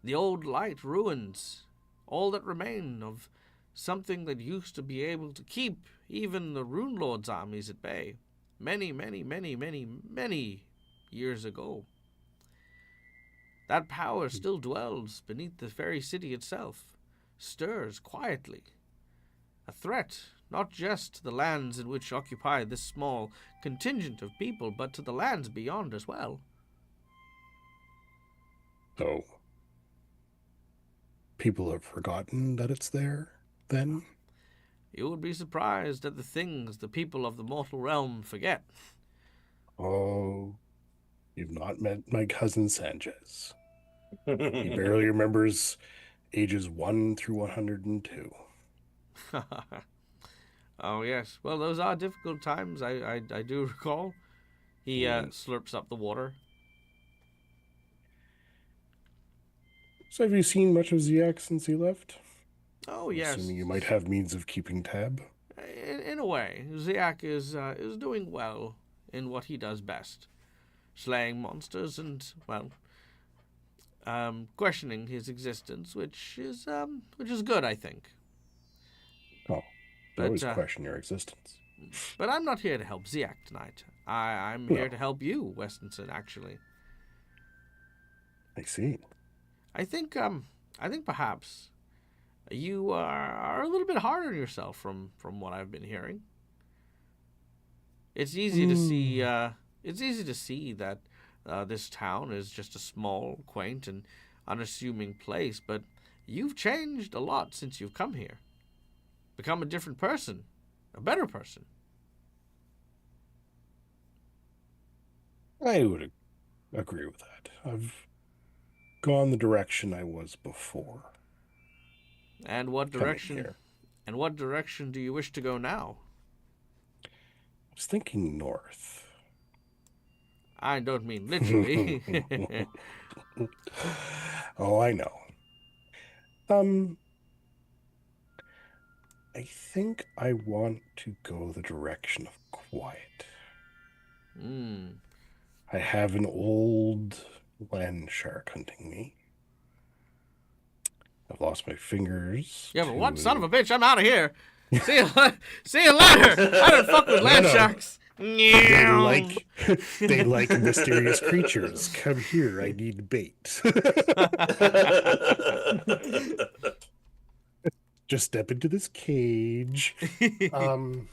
The old light ruins all that remain of something that used to be able to keep even the Rune Lord's armies at bay. many, many, many, many, many years ago. That power still dwells beneath the very city itself, stirs quietly. A threat, not just to the lands in which occupy this small contingent of people, but to the lands beyond as well. So, people have forgotten that it's there, then? You would be surprised at the things the people of the mortal realm forget. Oh, you've not met my cousin Sanchez. He barely remembers ages 1 through 102. Oh, yes. Well, those are difficult times, I do recall. He slurps up the water. So have you seen much of Ziak since he left? Oh, I'm yes. assuming you might have means of keeping tab. In a way, Ziak is doing well in what he does best. Slaying monsters and, well, questioning his existence, which is good, I think. Oh, But, I always question your existence. But I'm not here to help Ziak tonight. I'm here to help you, Westonson, actually. I see. I think perhaps you are a little bit hard on yourself from what I've been hearing. It's easy to see. It's easy to see that this town is just a small, quaint, and unassuming place. But you've changed a lot since you've come here. Become a different person, a better person. I would agree with that. I've gone the direction I was before. And what direction? And what direction do you wish to go now? I was thinking north. I don't mean literally. Oh, I know. I think I want to go the direction of quiet. I have an old land shark hunting me. I've lost my fingers. Yeah, but what? Son of a bitch, I'm out of here. See you later. I don't fuck with land sharks. They like mysterious creatures. Come here, I need bait. Just step into this cage. And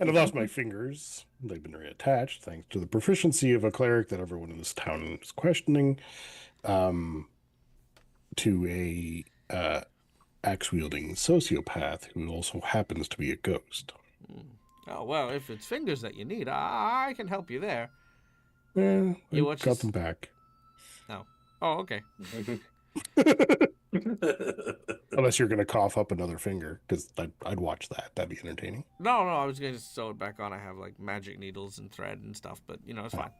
I lost my fingers. They've been reattached thanks to the proficiency of a cleric that everyone in this town is questioning. To a axe-wielding sociopath who also happens to be a ghost. Oh, well, if it's fingers that you need, I can help you there. Yeah, I got them back. No. Oh, okay. Unless you're going to cough up another finger, because I'd watch that. That'd be entertaining. No, I was going to sew it back on. I have, like, magic needles and thread and stuff, but, it's fine.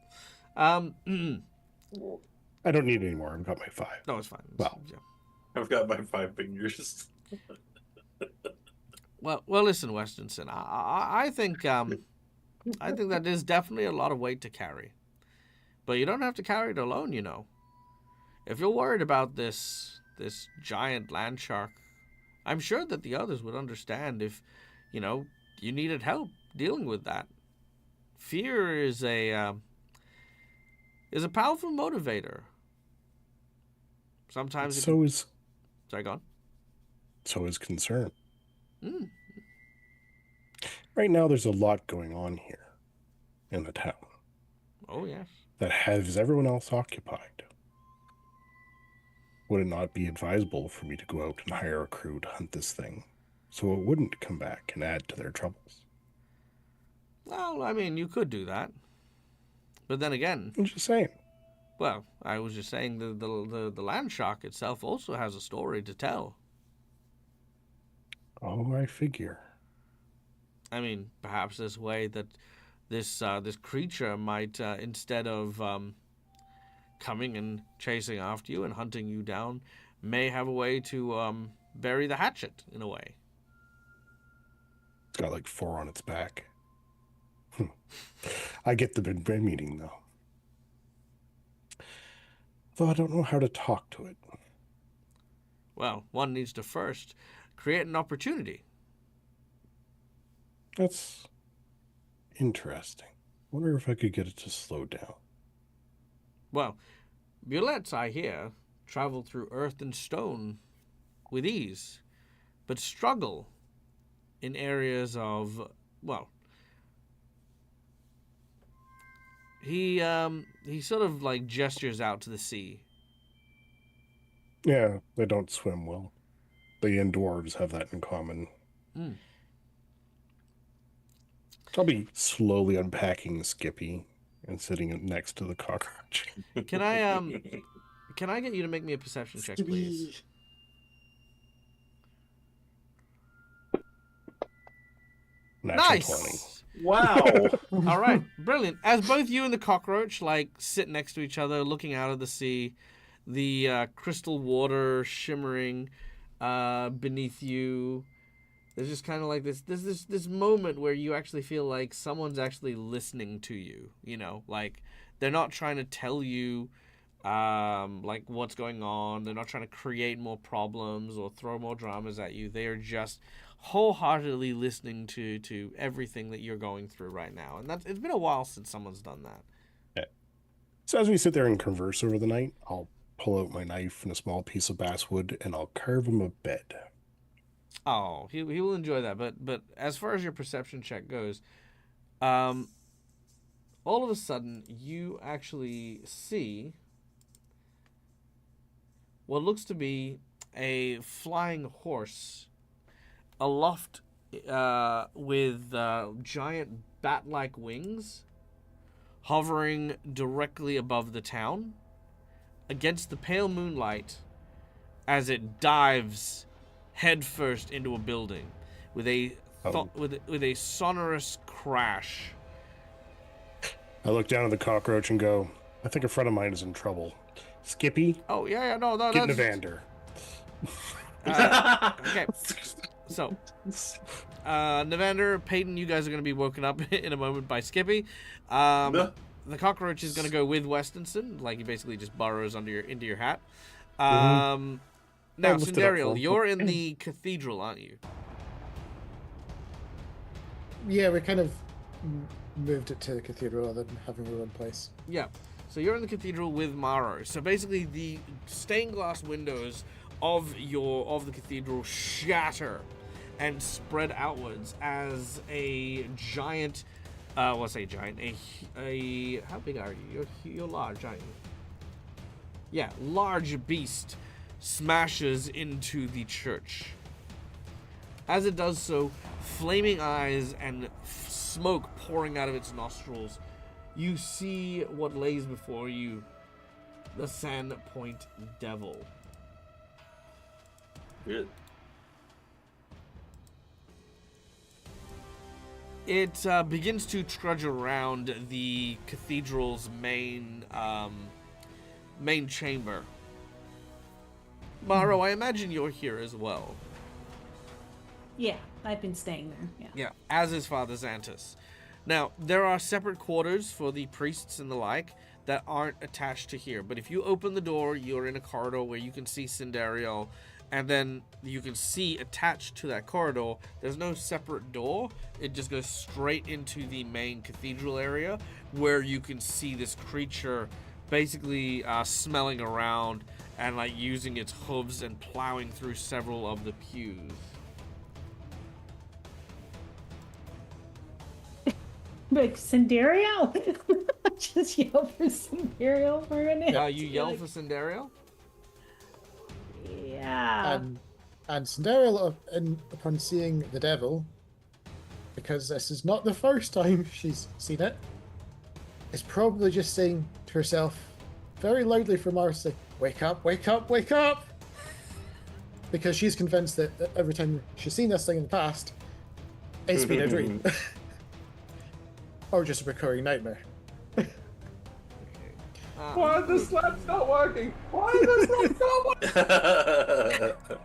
I don't need any more. I've got my 5. No, it's fine. Well, yeah. I've got my 5 fingers. Well, listen, Westonson. I think that is definitely a lot of weight to carry, but you don't have to carry it alone. If you're worried about this giant land shark, I'm sure that the others would understand if, you needed help dealing with that. Fear is a powerful motivator. Sometimes sorry, go on. So is concern. Right now, there's a lot going on here in the town. Oh, yes. That has everyone else occupied. Would it not be advisable for me to go out and hire a crew to hunt this thing, so it wouldn't come back and add to their troubles? Well, I mean, you could do that. But then again... I'm just saying. Well, I was just saying the land shark itself also has a story to tell. Oh, I figure. I mean, perhaps there's a way that this creature might, instead of coming and chasing after you and hunting you down, may have a way to bury the hatchet, in a way. It's got like 4 on its back. I get the big brain meeting, though. Though I don't know how to talk to it. Well, one needs to first create an opportunity. That's Interesting. Wonder if I could get it to slow down. Well, bullets, I hear, travel through earth and stone with ease, but struggle in areas of, well, he sort of like gestures out to the sea. Yeah, they don't swim well. The dwarves have that in common. Mm. I'll be slowly unpacking Skippy and sitting next to the cockroach. Can I get you to make me a perception check, please? Natural Nice. 20. Wow. All right, brilliant. As both you and the cockroach like sit next to each other, looking out of the sea, the crystal water shimmering beneath you. There's just kind of like this moment where you actually feel like someone's actually listening to you. You know, like they're not trying to tell you like what's going on. They're not trying to create more problems or throw more dramas at you. They are just wholeheartedly listening to everything that you're going through right now. And it's been a while since someone's done that. Yeah. So as we sit there and converse over the night, I'll pull out my knife and a small piece of basswood and I'll carve him a bed. Oh, he will enjoy that. But as far as your perception check goes, all of a sudden you actually see what looks to be a flying horse aloft with giant bat-like wings hovering directly above the town against the pale moonlight as it dives headfirst into a building with a with a sonorous crash. I look down at the cockroach and go, I think a friend of mine is in trouble. Skippy, Oh yeah, no, get in that's Evander. okay. So, Navander, Peyton, you guys are going to be woken up in a moment by Skippy. The cockroach is going to go with Westonson, like he basically just burrows into your hat. Now, lift it up for Sindariel, him. you're in the cathedral, aren't you? Yeah, we kind of moved it to the cathedral rather than having our own place. Yeah. So you're in the cathedral with Maro. So basically, the stained glass windows of the cathedral shatter and spread outwards as a giant. What's a giant? A how big are you? You're large, aren't you? Yeah, large beast smashes into the church. As it does so, flaming eyes and smoke pouring out of its nostrils, you see what lays before you: the Sandpoint Devil. Good. It begins to trudge around the cathedral's main chamber. Maro, I imagine you're here as well. Yeah, I've been staying there. Yeah. Yeah, as is Father Xantus. Now, there are separate quarters for the priests and the like that aren't attached to here. But if you open the door, you're in a corridor where you can see Sindariel, and then you can see attached to that corridor, there's no separate door. It just goes straight into the main cathedral area where you can see this creature basically smelling around and like using its hooves and plowing through several of the pews. Like, Sindariel? Just yell for Sindariel for a minute. You yell for Sindariel? Yeah. And Cinderella, upon seeing the devil, because this is not the first time she's seen it, is probably just saying to herself, very loudly for Marcy, "Wake up, wake up, wake up!" Because she's convinced that every time she's seen this thing in the past, it's been a dream. Or just a recurring nightmare. Why the slap's not working? Why is this not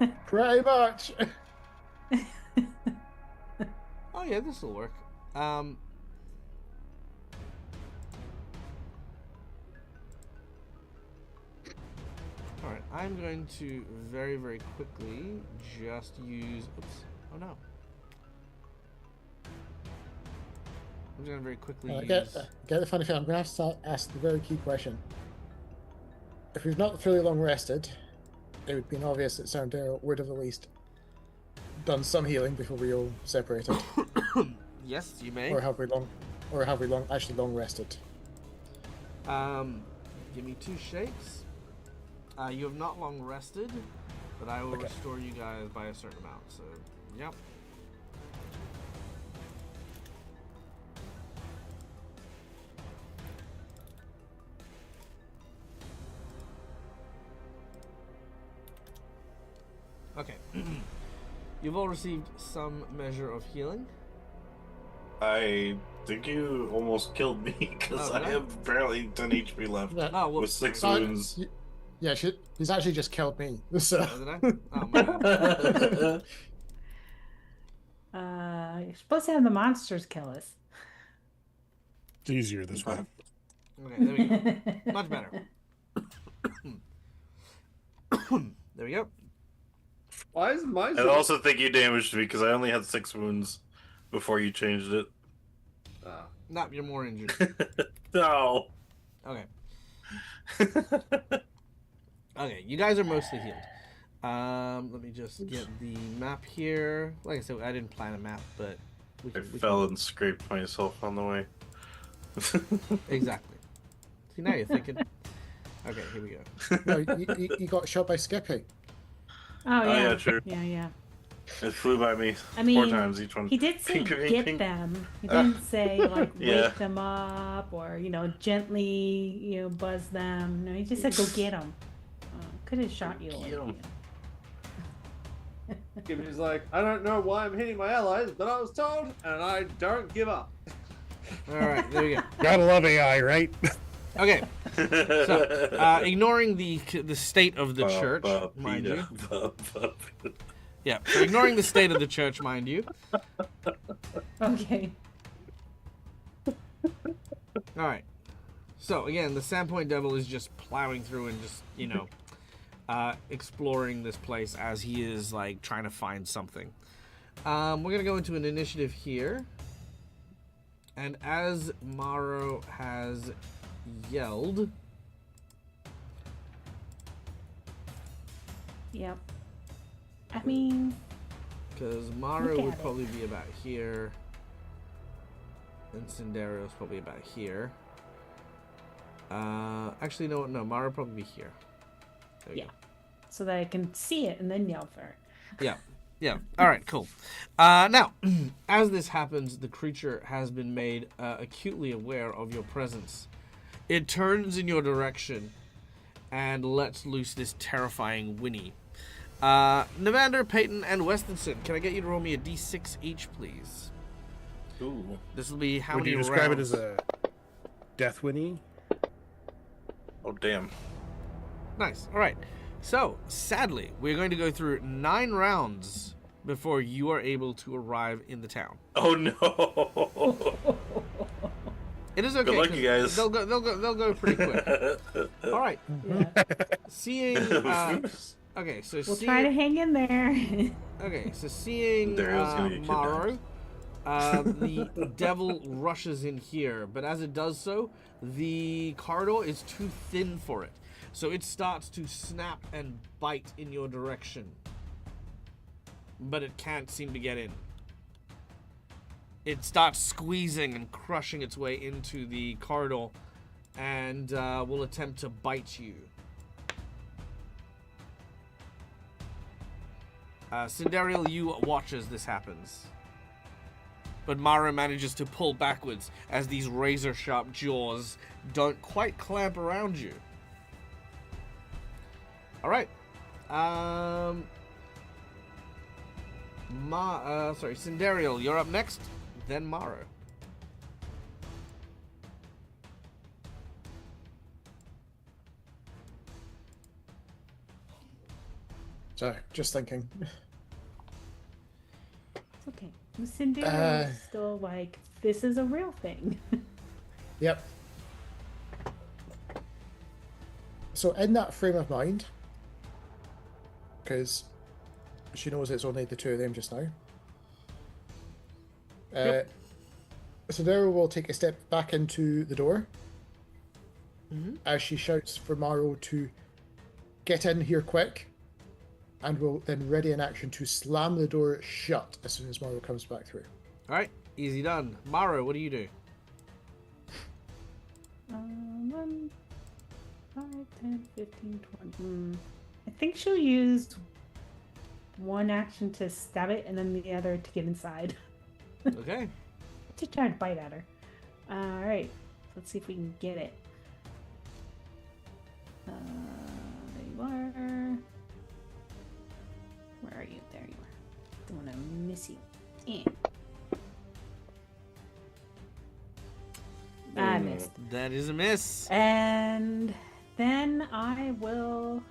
working? Pretty much. Oh yeah, this will work. Alright, I'm going to very, very quickly just use... Oops. Oh no. I'm just gonna very quickly Get use. the funny thing. I'm going to have to start ask the very key question. If we've not fully long rested, it would have been obvious that Sandero would have at least done some healing before we all separated. Yes, you may. Or have we actually long rested? Give me 2 shakes. You have not long rested, but I will Okay. restore you guys by a certain amount. So, yep. Okay. You've all received some measure of healing. I think you almost killed me because Oh, I did I? have barely 10 HP left Yeah. Oh, well, with 6 sorry. wounds. Yeah, he's actually just killed me. So. Oh, did I? Oh, my bad. You're supposed to have the monsters kill us. It's easier this way. Okay, there we go. Much better. There we go. Why is my I also think you damaged me because I only had 6 wounds before you changed it. Ah. No, you're more injured. No. Okay. Okay, you guys are mostly healed. Let me just get the map here. Like I said, I didn't plan a map, but we I can, fell and scraped myself on the way. exactly. See, now you're thinking. Okay, here we go. No, you got shot by Skippy. Oh yeah, yeah, true. yeah. It flew by me I mean, 4 times each one. He did say Ping, ping, get ping. them. He didn't say like Yeah. wake them up or gently buzz them. No, he just said go get them. Could have shot you. Get 'em. He's like, I don't know why I'm hitting my allies, but I was told, and I don't give up. All right, there we go. Gotta love AI, right? Okay, so ignoring the state of the church, mind you. Yeah, so ignoring the state of the church, mind you. Okay. All right. So again, the Sandpoint Devil is just plowing through and just exploring this place as he is like trying to find something. We're gonna go into an initiative here, and as Maro has yelled, Yep. I mean, because Maro Look would at it. probably be about here, and Cindero's probably about here. Actually, no, Maro would probably be here. There we yeah. So that I can see it and then yell for it. go. Yeah. All right. Cool. Now, as this happens, the creature has been made acutely aware of your presence. It turns in your direction and lets loose this terrifying whinny. Navander, Peyton, and Westonson, can I get you to roll me a d6 each, please? Ooh. This will be how Would many you describe it rounds? as a death whinny? Oh, damn. Nice. All right. So, sadly, we're going to go through 9 rounds before you are able to arrive in the town. Oh, no. It is okay. luck, 'cause you guys. They'll go pretty quick. All right. Yeah. Seeing. Okay, so We'll try to hang in there. Okay, so seeing Daryl's gonna get Maro, the devil rushes in here, but as it does so, the corridor is too thin for it. So it starts to snap and bite in your direction. But it can't seem to get in. It starts squeezing and crushing its way into the corridor and will attempt to bite you. Cinderial, you watch as this happens. But Mara manages to pull backwards as these razor-sharp jaws don't quite clamp around you. Alright. Cinderial, you're up next. Then Mara. So, just thinking. It's okay. Cinderella is still like, this is a real thing. Yep. So, in that frame of mind, because she knows it's only the two of them just now. Yep. Daryl will take a step back into the door Mhm. as she shouts for Morrow to get in here quick, and will then ready in action to slam the door shut as soon as Morrow comes back through. All right, easy done. Maro, what do you do? 1, 5, 10, 15, 20. I think she'll use one action to stab it and then the other to get inside. Okay. To try to bite at her. Alright, let's see if we can get it. There you are. Where are you? There you are. Don't want to miss you. Yeah. I missed. That is a miss. And then I will.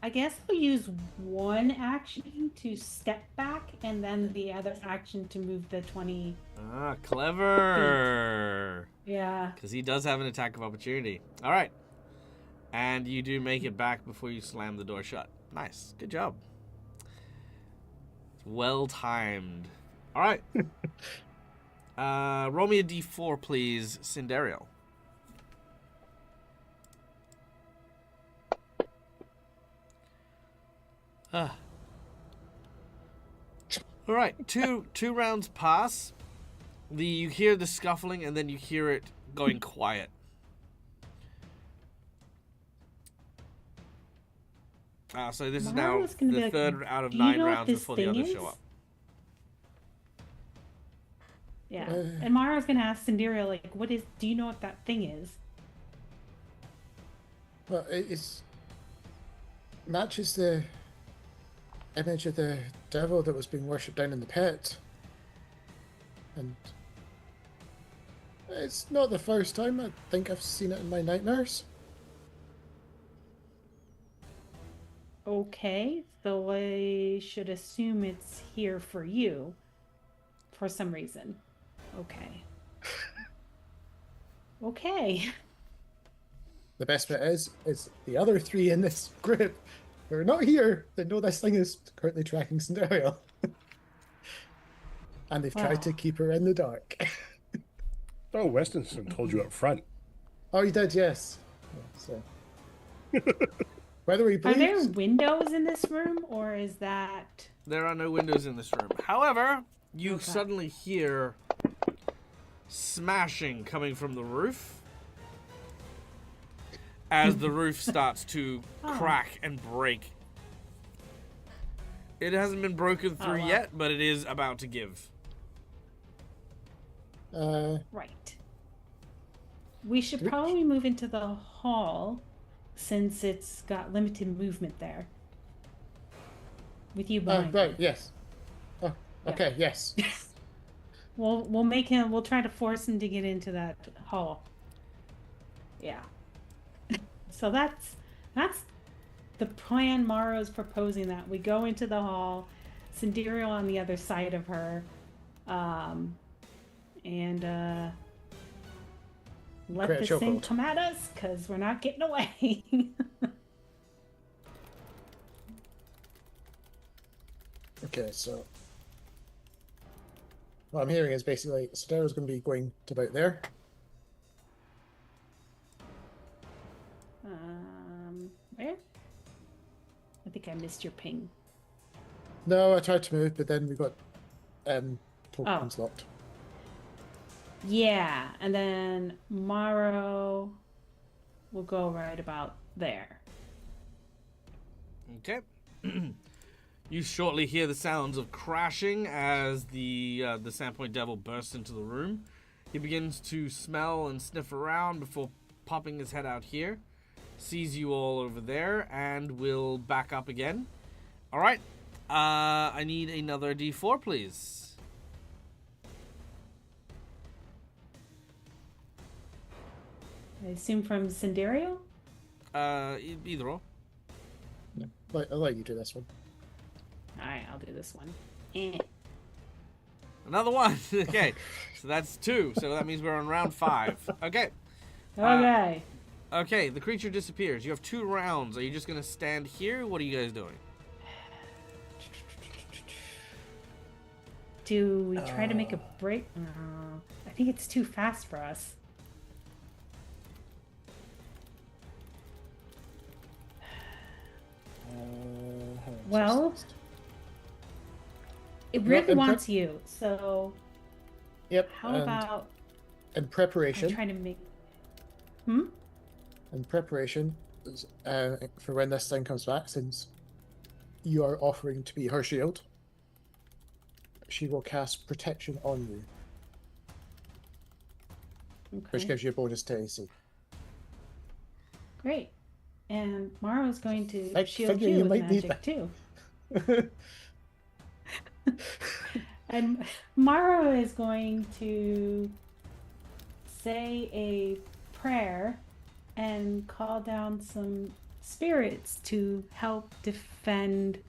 I guess I'll use one action to step back and then the other action to move the 20. Ah, clever. Yeah. Because he does have an attack of opportunity. All right. And you do make it back before you slam the door shut. Nice. Good job. Well timed. All right. Roll me a d4, please, Cinderial. All right. Two rounds pass. You hear the scuffling, and then you hear it going quiet. So this is now Mario's gonna be the like, third out of "Do you 9 know what rounds this before the thing others is?" show up. Yeah. And Mara's gonna ask Cinderia, like, do you know what that thing is? Well, it's matches the image of the devil that was being worshipped down in the pit. And it's not the first time. I think I've seen it in my nightmares. Okay, so I should assume it's here for you for some reason. Okay. Okay. The best bit is the other three in this group who are not here that know this thing is currently tracking Cinderella. And they've tried to keep her in the dark. Oh, Westonson told you up front. Oh, you did, yes. So. Whether he Are believes... there windows in this room, or is that... There are no windows in this room. However, you Okay. suddenly hear smashing coming from the roof as the roof starts to crack and break. It hasn't been broken through wow. yet, but it is about to give. Right. We should probably move into the hall, since it's got limited movement there. With you behind. right, yes. Oh, okay, yes. We'll try to force him to get into that hall. Yeah. So that's the plan Mara's proposing, that we go into the hall, Cinderia on the other side of her, and let Create a this thing chokehold. come at us, because we're not getting away. Okay, so what I'm hearing is basically Cinderella's going to be going to about there. Where? I think I missed your ping. No, I tried to move, but then we got tokens locked. Yeah, and then Morrow will go right about there. Okay. You shortly hear the sounds of crashing as the Sandpoint Devil bursts into the room. He begins to smell and sniff around before popping his head out here. Sees you all over there and will back up again. All right. I need another D4, please. I assume from Cinderio? Either or. I'll let you do this one. Alright, I'll do this one. Eh. Another one. Okay. So that's 2. So that means we're on round 5. Okay. Okay. Okay, the creature disappears. You have 2 rounds. Are you just going to stand here? What are you guys doing? Do we try to make a break? I think it's too fast for us. Well, it really wants you. So, Yep. how about in I preparation? try to make? In preparation, for when this thing comes back, since you are offering to be her shield, she will cast protection on you, which Okay, gives you a bonus to AC. great. And Mara's going to I shield figure you you with might need magic that. too. And Mara is going to say a prayer and call down some spirits to help defend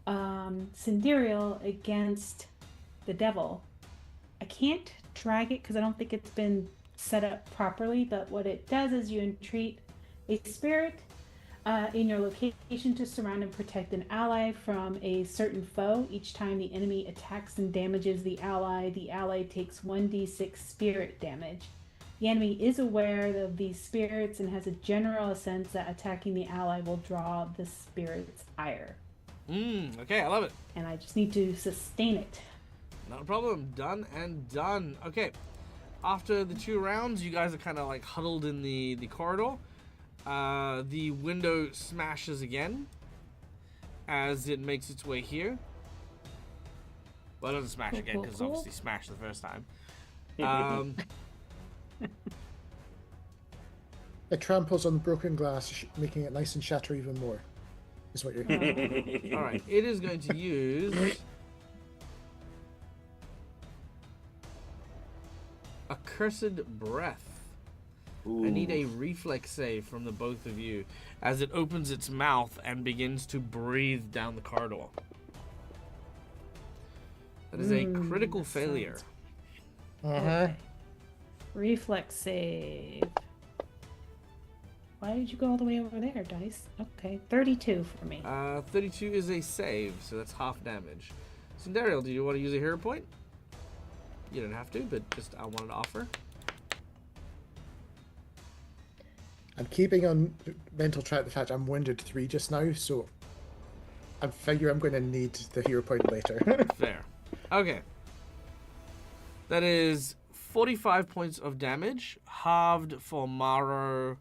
Cinderial against the devil. I can't drag it because I don't think it's been set up properly, but what it does is you entreat a spirit in your location to surround and protect an ally from a certain foe. Each time the enemy attacks and damages the ally takes 1d6 spirit damage. The enemy is aware of these spirits and has a general sense that attacking the ally will draw the spirit's ire. Okay, I love it. And I just need to sustain it. Not a problem. Done and done. Okay. After the 2 rounds, you guys are kind of like huddled in the corridor. The window smashes again as it makes its way here. Well, it doesn't smash again because obviously smashed the first time. It tramples on the broken glass, making it nice and shatter even more. Is what you're hearing. All right, it is going to use Accursed Breath. I need a reflex save from the both of you as it opens its mouth and begins to breathe down the corridor. That is a critical failure. Okay. Reflex save. Why did you go all the way over there, Dice? Okay, 32 for me. 32 is a save, so that's half damage. Cinderial, do you want to use a hero point? You don't have to, but just I wanted to offer. I'm keeping on mental track the fact I'm wounded 3 just now, so I figure I'm going to need the hero point later. Fair. Okay. That is 45 points of damage, halved for Maro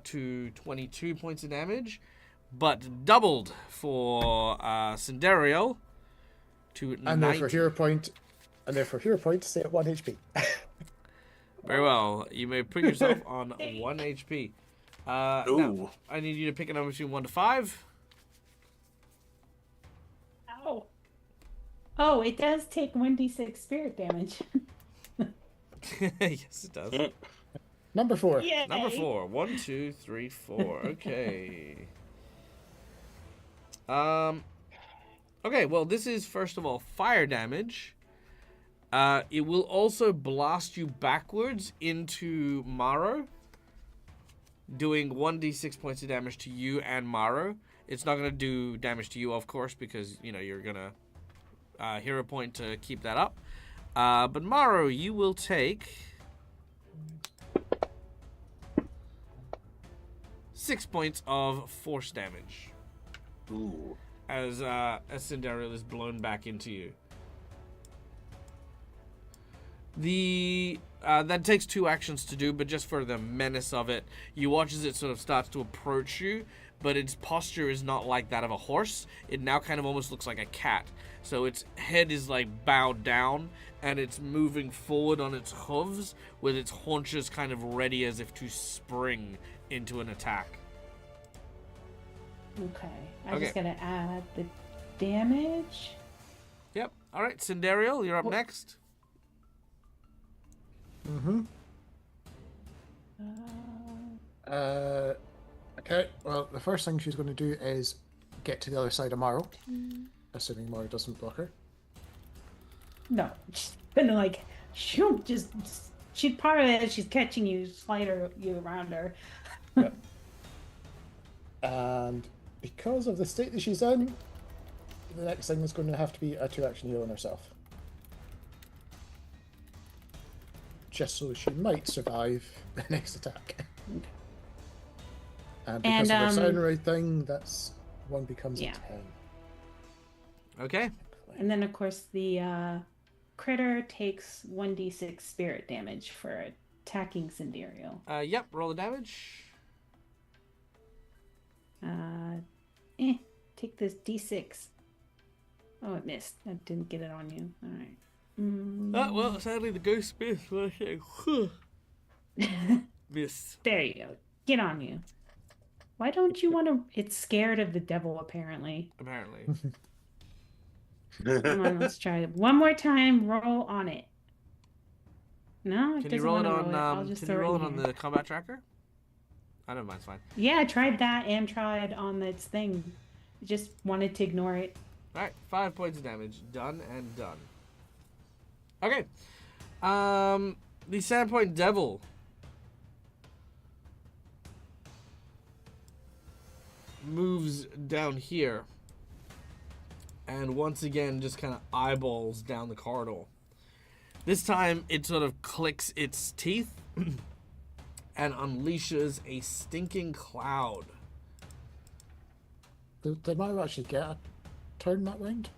to 22 points of damage, but doubled for Cinderial to 90. And therefore hero point, stay at 1 HP. Very well. You may put yourself on 1 HP. Now, I need you to pick a number between 1 to 5. Ow. Oh, it does take 1d6 spirit damage. Yes, it does. Number 4. Yay. Number 4. 1, 2, 3, 4. Okay. Okay, well, this is, first of all, fire damage. It will also blast you backwards into Maro, doing 1d6 points of damage to you and Maro. It's not going to do damage to you, of course, because, you know, you're going to hero point to keep that up. But Maro, you will take 6 points of force damage. Ooh. As Cinderial is blown back into you. That takes 2 actions to do, but just for the menace of it, you watch as it sort of starts to approach you, but its posture is not like that of a horse. It now kind of almost looks like a cat. So its head is like bowed down, and it's moving forward on its hooves with its haunches kind of ready as if to spring into an attack. Okay. I just gotta add the damage. Yep. All right, Cinderial, you're up next. Mm-hmm. Okay, well, the first thing she's going to do is get to the other side of Maro, assuming Maro doesn't block her. No, she's gonna like shoot. She's part of it. She's catching you, slide you around her. Yep. And because of the state that she's in, the next thing is going to have to be a 2-action heal on herself. just so she might survive the next attack. Okay. And because And, of the samurai thing, that's one becomes yeah. a 10. Okay. And then, of course, the critter takes 1d6 spirit damage for attacking Cinderio. Yep. Roll the damage. Take this d6. Oh, it missed. I didn't get it on you. All right. Oh, well, sadly the ghost missed. Missed. There you go. Get on you. Why don't you want to? It's scared of the devil, apparently. Apparently. Come on, let's try it one more time. Roll on it. No, it Can you doesn't roll it want to on? roll it. I'll just Can you throw roll it it in on here. the combat tracker? I don't mind. It's fine. Yeah, I tried that and tried on its thing. Just wanted to ignore it. All right. 5 points of damage. Done and done. Okay. The Sandpoint Devil. Moves down here. And once again, just kind of eyeballs down the corridor. This time, it sort of clicks its teeth and unleashes a stinking cloud. They might have actually get a turn that round.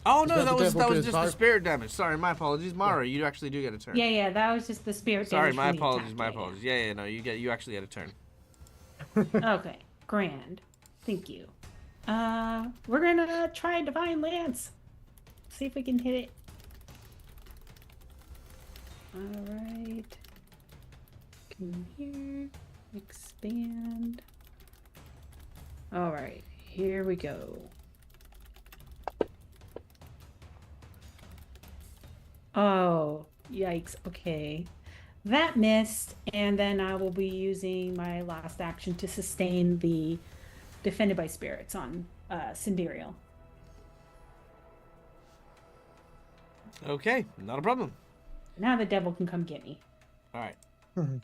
Oh Is no, that that the was devil just goes the by? spirit damage. Sorry, my apologies, Mara. You actually do get a turn. Yeah, that was just the spirit Sorry, damage. my from the apologies. attack. My apologies. Yeah, no, you actually get a turn. Okay, grand. Thank you. We're gonna try Divine Lance. See if we can hit it. Alright. Come here. Expand. Alright, here we go. Oh, yikes. Okay. That missed, and then I will be using my last action to sustain the Defended by Spirits on Cinderio. Okay, not a problem. Now the devil can come get me. All right. Mhm.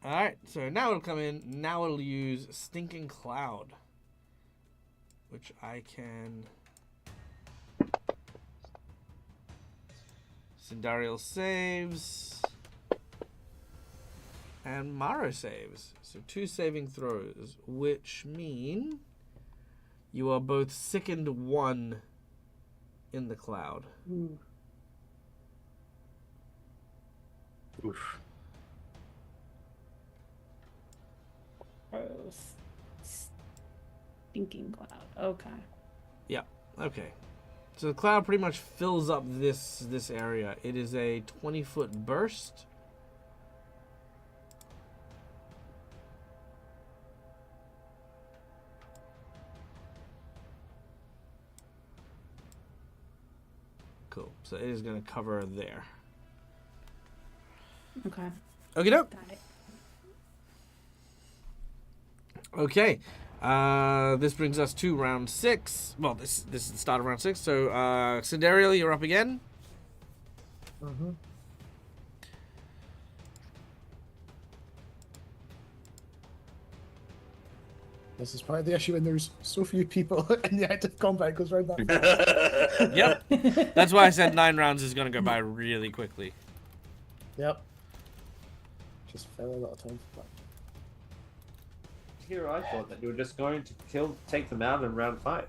All right. So now it'll come in. Now it'll use Stinking Cloud, which I can. Sindariel saves. And Mara saves. So 2 saving throws, which mean you are both sickened 1 in the cloud. Ooh. Oof. Gross. Stinking cloud. Okay. Yeah. Okay. So the cloud pretty much fills up this area. It is a 20-foot burst. Cool. So it is going to cover there. Okay. Okay, doke. Got it. Okay. This brings us to round 6. Well, this is the start of round 6. So, Sindariel, you're up again. Mm-hmm. This is part of the issue when there's so few people in the active combat. It goes round that fast. Yep. That's why I said 9 rounds is going to go by really quickly. Yep. Just fell a lot of time for that. Here I thought that you were just going to take them out in round 5.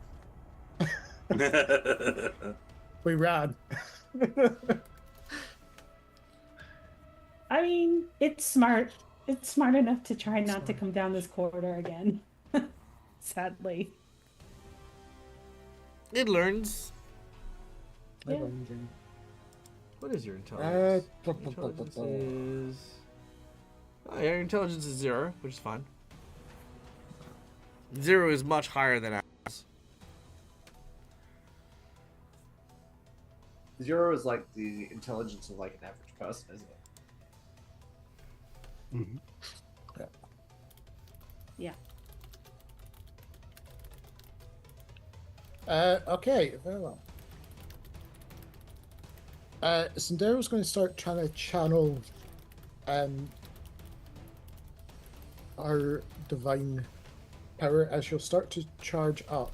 We ran. I mean, it's smart. It's smart enough to try not to come down this corridor again. Sadly. It learns. Yeah. What is your intelligence? Uh, Your intelligence is... Oh, yeah, your intelligence is 0, which is fine. 0 is much higher than ours. 0 is like the intelligence of like an average person, isn't it? Mhm. Yeah. Okay, very well. Sandero's going to start trying to channel our divine power as she'll start to charge up.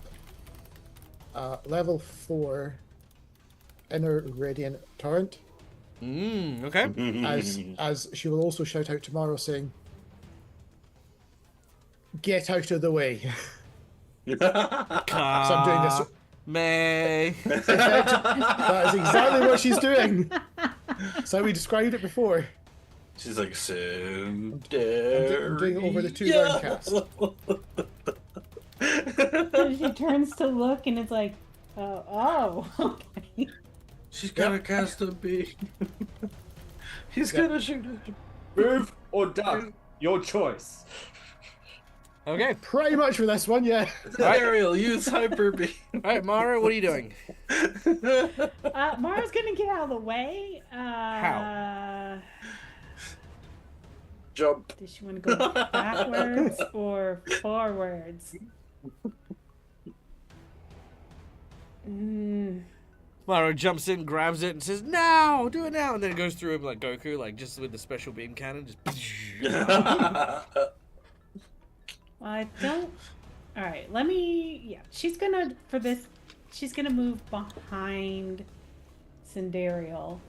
Level 4 Inner Radiant Torrent. Okay. as she will also shout out to Mara saying, "Get out of the way." So I'm doing this. May. That is exactly what she's doing. That's how we described it before. She's like, I'm doing it over the 2-round cast. So she turns to look and it's like, oh, okay. She's gonna cast a beam. He's gonna shoot it. Move or duck, your choice. Okay. Pretty much for this one, yeah. Ariel, use hyper beam. All right, Mara, what are you doing? Mara's gonna get out of the way. How? Jump. Does she want to go backwards or forwards? Mara jumps in, grabs it, and says, "Now! Do it now!" And then it goes through him like Goku, like just with the special beam cannon. Just. Well, I don't. All right, let me. Yeah, she's gonna for this. She's gonna move behind Cinderial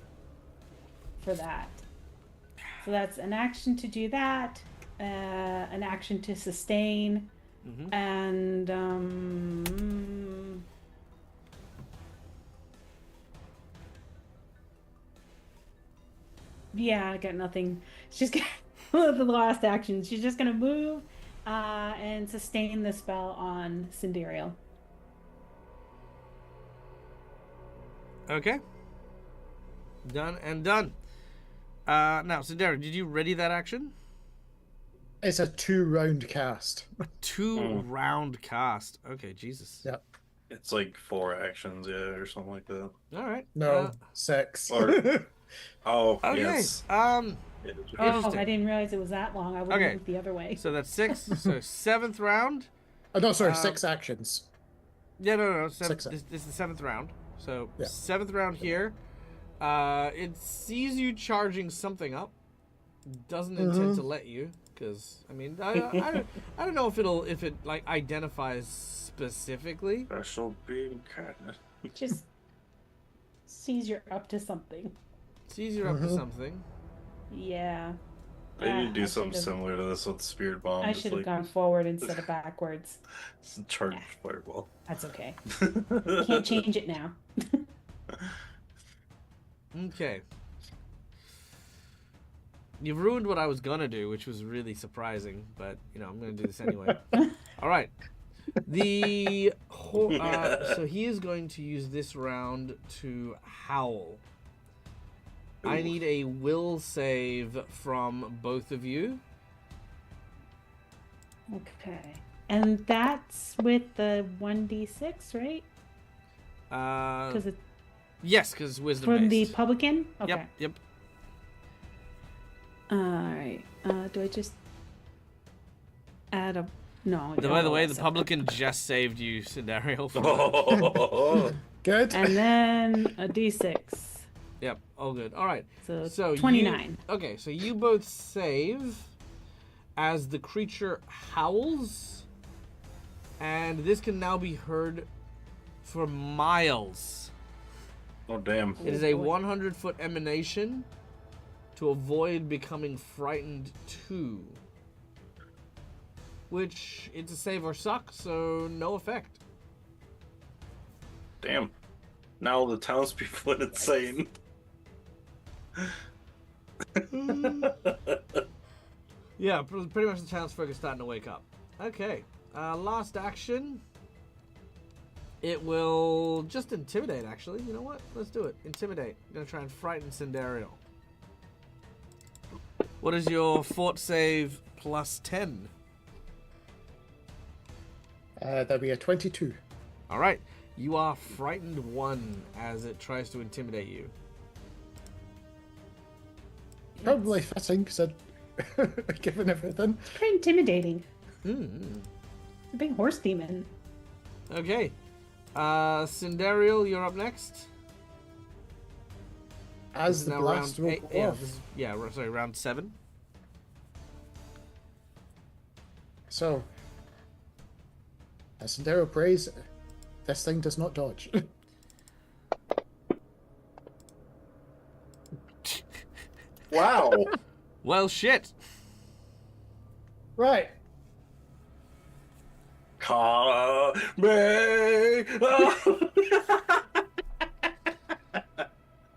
for that. So that's an action to do that, an action to sustain, and yeah, I got nothing. She's gonna the last action. She's just gonna move and sustain the spell on Cinderial. Okay. Done and done. Now, Sindera, did you ready that action? It's a 2-round cast. 2-round cast. Okay, Jesus. Yep. It's like 4 actions, yeah, or something like that. All right. No, 6. Or- Oh, Okay. yes. Oh, Interesting. I didn't realize it was that long. I would Okay. have moved the other way. So that's 6. So 7th round. Oh, no, sorry, 6 actions. Yeah, no. Six. This is the 7th round. So Yeah. 7th round here. It sees you charging something up. Doesn't intend to let you, because I mean, I don't know if it like identifies specifically. Special beam cannon. Just sees you're up to something. Sees you're up to something. Yeah. Maybe do I something should've- similar to this with Spirit Bomb. I just should have like gone forward instead of backwards. charge fireball. That's okay. Can't change it now. Okay. You've ruined what I was gonna do, which was really surprising, but you know I'm gonna do this anyway. All right. So he is going to use this round to howl. I need a will save from both of you. Okay. And that's with the 1d6, right? Because it's Yes, because wisdom from the based. publican? Okay. Yep. Alright. Do I just add a. No. By the way, the publican just saved you, Cindario. Good. And then a d6. Yep, all good. All right. So 29. Okay, so you both save as the creature howls, and this can now be heard for miles. Oh, damn. It is a 100-foot emanation to avoid becoming frightened too. Which, it's a save or suck, so no effect. Damn. Now the townspeople are insane. Yeah, pretty much the townsfolk are starting to wake up. Okay, last action. It will just intimidate, actually. You know what? Let's do it. Intimidate. I'm going to try and frighten Cindario. What is your fort save plus 10? That'll be a 22. All right. You are frightened 1 as it tries to intimidate you. Probably fitting, because given everything. It's pretty intimidating. Mm. A big horse demon. Okay. Cindarial, you're up next. As It's the now blast round will 8. go Yeah, off. sorry, round 7. So, as Sindero prays, this thing does not dodge. Wow. Well, shit. Right. Call me.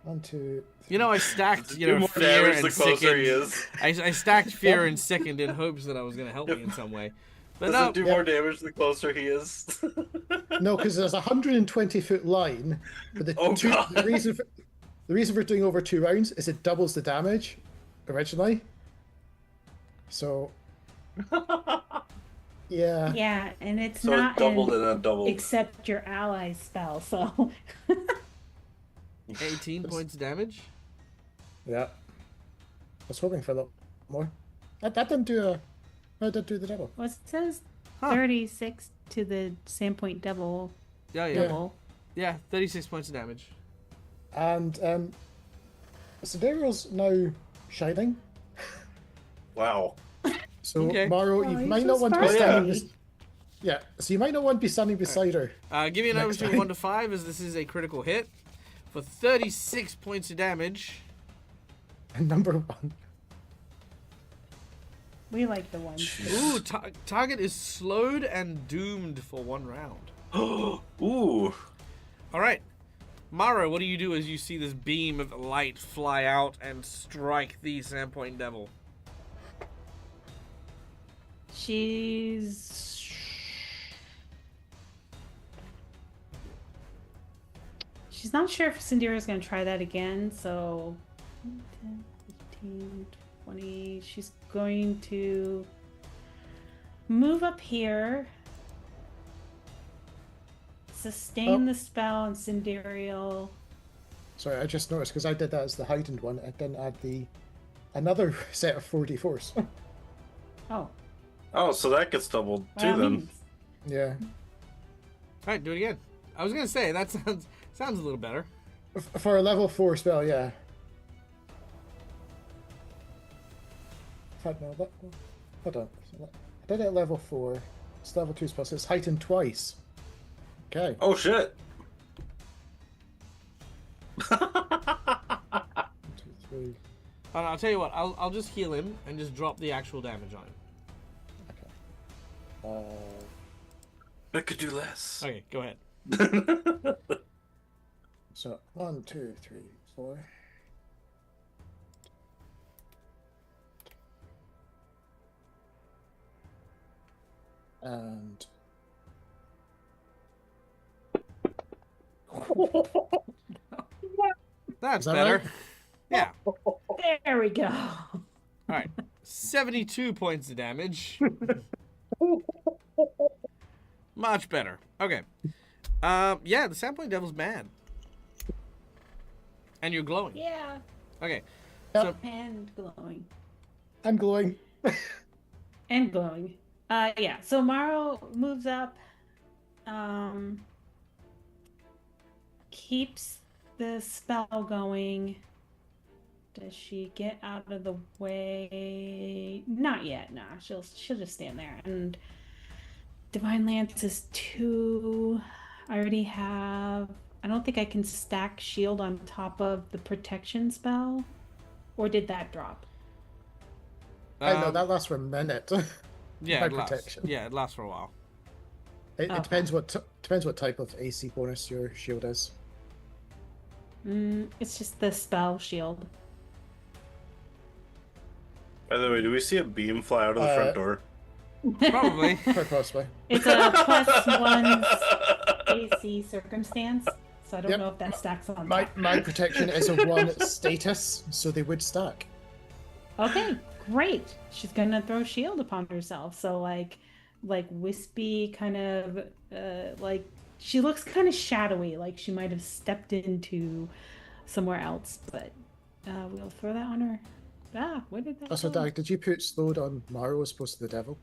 One, two. You know, I stacked, The more fear damage, and the closer he sickened. is. I stacked fear and sickened in hopes that I was going to help me in some way. But Does no. it do more damage the closer he is? No, because there's a 120-foot line. But God. the reason for doing over 2 rounds is it doubles the damage originally. So. Yeah. Yeah, and it's So not it doubled an and undoubled. except your ally's spell, so 18 points damage. Yeah. I was hoping for a lot more. That didn't do a. That did do the double. well, it says Huh. 36 to the Sandpoint Devil Yeah. double. Yeah, 36 points of damage. And Siderio's now shining. Wow. So Okay. Maro, Oh, you he's might so not want to be sparkly. standing. Yeah. So you might not want to be standing beside her. Give me an Next average of time. 1 to 5 as this is a critical hit for 36 points of damage. And number 1. We like the ones. Ooh, target is slowed and doomed for 1 round. Ooh. All right. Mara, what do you do as you see this beam of light fly out and strike the Sandpoint Devil? She's not sure if Sindira's going to try that again, so 10, 15, 20. She's going to move up here, sustain the spell, and Sindirial. Sorry, I just noticed because I did that as the heightened one. I didn't add another set of 4d4s. Oh, Oh, so that gets doubled by too all then. means. Yeah. All right, do it again. I was gonna say that sounds a little better. For a level 4 spell, yeah. In fact, no, hold on. I did it at level 4. It's level 2 spell, so it's heightened twice. Okay. Oh shit. 1, 2, 3. I'll tell you what. I'll just heal him and just drop the actual damage on him. I could do less. Okay, go ahead. So 1, 2, 3, 4. And That's Is that better. right? Yeah. There we go. All right. 72 points of damage. Much better. Okay. Yeah, the Sandpoint Devil's mad. And you're glowing. Yeah. Okay. Yep. So And glowing. I'm glowing. And glowing. Yeah, so Maro moves up, keeps the spell going. Does she get out of the way? Not yet, nah. She'll just stand there. And Divine Lance is 2. I already have. I don't think I can stack shield on top of the protection spell. Or did that drop? I know that lasts for a minute. yeah, by it lasts. protection. Yeah, it lasts for a while. It Okay. depends what type of AC bonus your shield is. It's just the spell shield. By the way, do we see a beam fly out of the front door? Probably. Quite possibly. It's a +1 AC circumstance, so I don't Yep. know if that stacks on My top. protection is a 1 status, so they would stack. Okay, great. She's gonna throw shield upon herself. So like wispy kind of like she looks kind of shadowy, like she might have stepped into somewhere else, but we'll throw that on her. Ah, where did that Also, go? Dag, did you put slowed on Maro as opposed to the devil?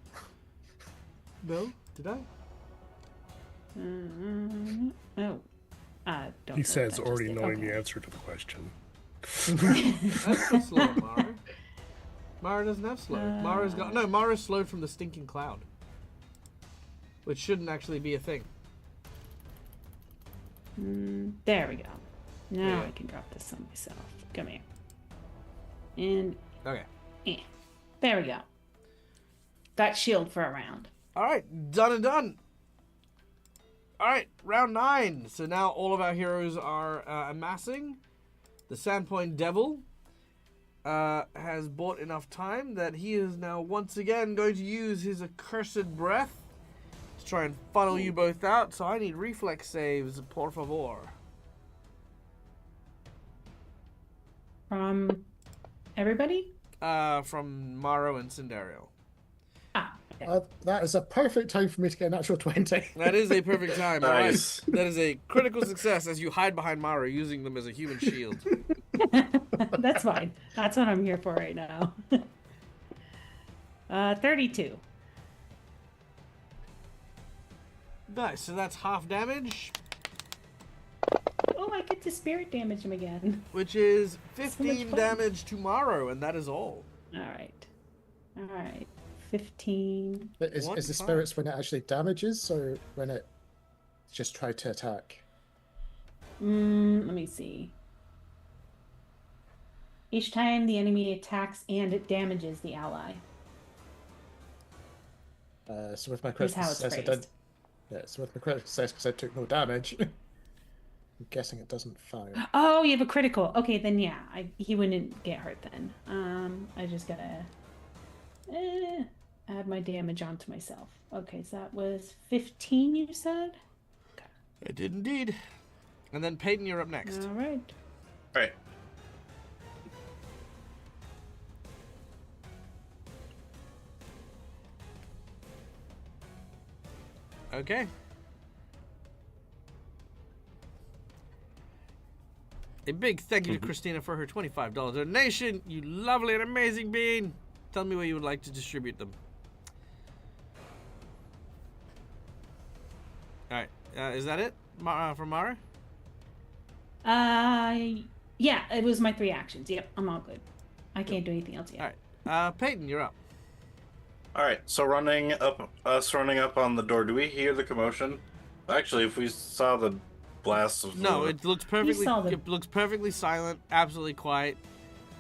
No? Did I? Oh. I don't know He if says, that just already did. knowing Okay. the answer to the question. That's so slow, Mara. Mara doesn't have slow. Mara's slowed from the stinking cloud. Which shouldn't actually be a thing. There we go. Now Yeah. I can drop this on myself. Come here. And Okay. there we go. Got shield for a round. All right, done and done. All right, round 9. So now all of our heroes are amassing. The Sandpoint Devil has bought enough time that he is now once again going to use his accursed breath to try and funnel you both out. So I need reflex saves, por favor. From everybody? From Maro and Cinderio. Ah, okay. That is a perfect time for me to get a natural 20. That is a perfect time. Nice. All right. That is a critical success as you hide behind Maro, using them as a human shield. That's fine. That's what I'm here for right now. 32. Nice. So that's half damage, Oh, I get to spirit damage him again. which is So much 15 fun. damage to Maro, and that is all. All right. All right. 15. Is One the time. spirits when it actually damages, or when it just tried to attack? Let me see. Each time the enemy attacks and it damages the ally. So with my Is critical how it's success, I phrased. did. Yeah, so with my critical success, because I took no damage, I'm guessing it doesn't fire. Oh, you have a critical. Okay, then yeah, he wouldn't get hurt then. I just gotta add my damage onto myself. Okay, so that was 15, you said? It did indeed. And then Peyton, you're up next. All right. All right. Okay. A big thank you to Christina for her $25 donation. You lovely and amazing bean. Tell me where you would like to distribute them. All right. Is that it from Mara? Yeah, it was my 3 actions. Yep, I'm all good. I can't do anything else yet. All right. Peyton, you're up. All right. So running up on the door. Do we hear the commotion? Actually, if we saw the blast of No, the... it looks perfectly. saw them. It looks perfectly silent, absolutely quiet.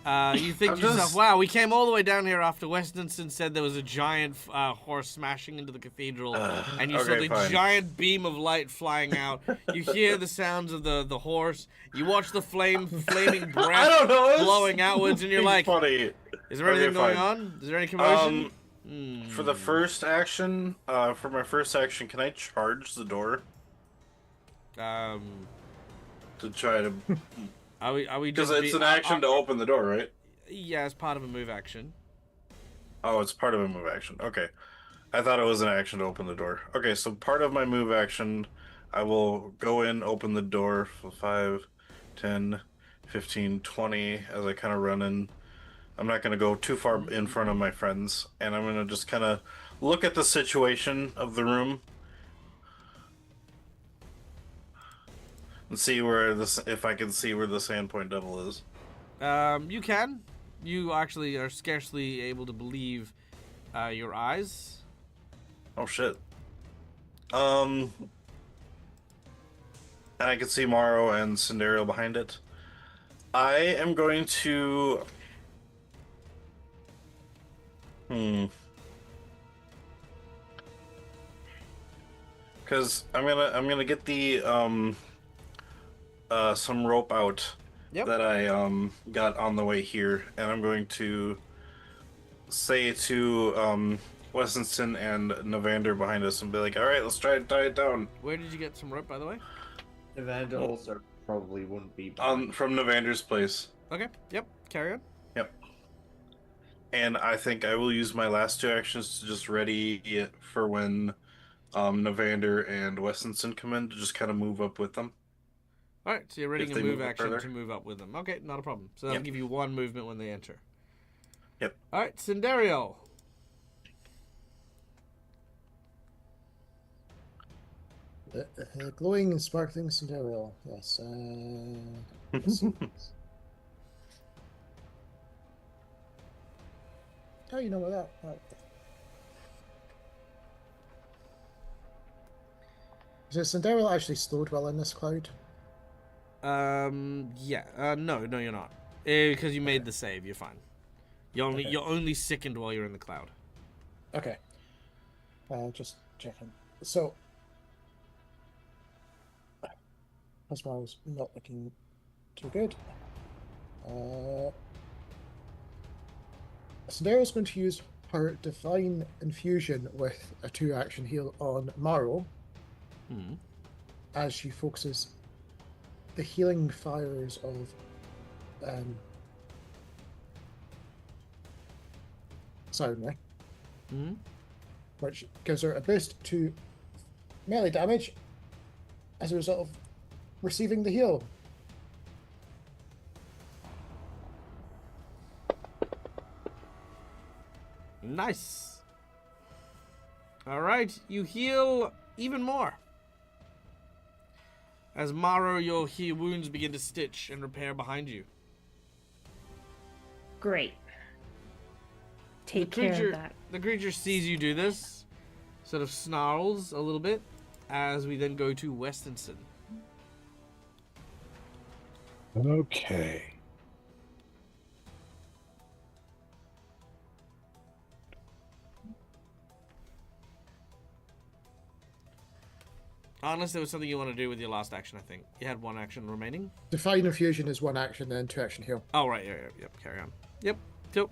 You think I'm to yourself, just- "Wow, we came all the way down here after Westonson said there was a giant horse smashing into the cathedral, and you saw okay, the fine. giant beam of light flying out. You hear the sounds of the horse. You watch the flaming I breath don't know. It's blowing outwards, and you're like, funny. "Is there anything Okay, going fine. on? Is there any commotion?" For the first action, for my first action, can I charge the door to try to? Are we Because just it's an action to open the door, right? Yeah, it's part of a move action. Oh, it's part of a move action. Okay. I thought it was an action to open the door. Okay, so part of my move action, I will go in, open the door for 5, 10, 15, 20 as I kind of run in. I'm not going to go too far in front of my friends, and I'm going to just kind of look at the situation of the room and see where this, if I can see where the Sandpoint Devil is. You can. You actually are scarcely able to believe your eyes. Oh shit. And I can see Morrow and Cinderio behind it. I am going to because I'm gonna get the some rope out Yep. that I got on the way here, and I'm going to say to Westonson and Navander behind us and be like, all right, let's try to tie it down. Where did you get some rope, by the way? Evander also probably wouldn't be behind. From Navander's place. Okay. Yep. Carry on. Yep. And I think I will use my last 2 actions to just ready it for when Navander and Westonson come in to just kind of move up with them. All right. So you're readying If a they move move action further. to move up with them. Okay, not a problem. So that'll Yep. give you 1 movement when they enter. Yep. All right, Cinderio. Glowing and sparkling Cinderella. Yes. Let's see. How you know about that? Is Cinderella actually slowed well in this cloud? Yeah. No, you're not. Because you made the save, you're fine. Okay. You're only sickened while you're in the cloud. Okay. Just checking. So, Osmar's not looking too good. Sandero's going to use her Divine Infusion with a 2-action heal on Maro Hmm. as she focuses the healing fires of Soundly, Hmm. which gives her a boost to melee damage as a result of receiving the heal. Nice. All right, you heal even more. As Maro, your wounds begin to stitch and repair behind you. Great. Take care of that. The creature sees you do this, sort of snarls a little bit, as we then go to Westinson. Okay. Unless there was something you want to do with your last action, I think. You had 1 action remaining. Divine Infusion is 1 action, then 2-action heal. Oh, right. Yep. Carry on. Yep. Cool.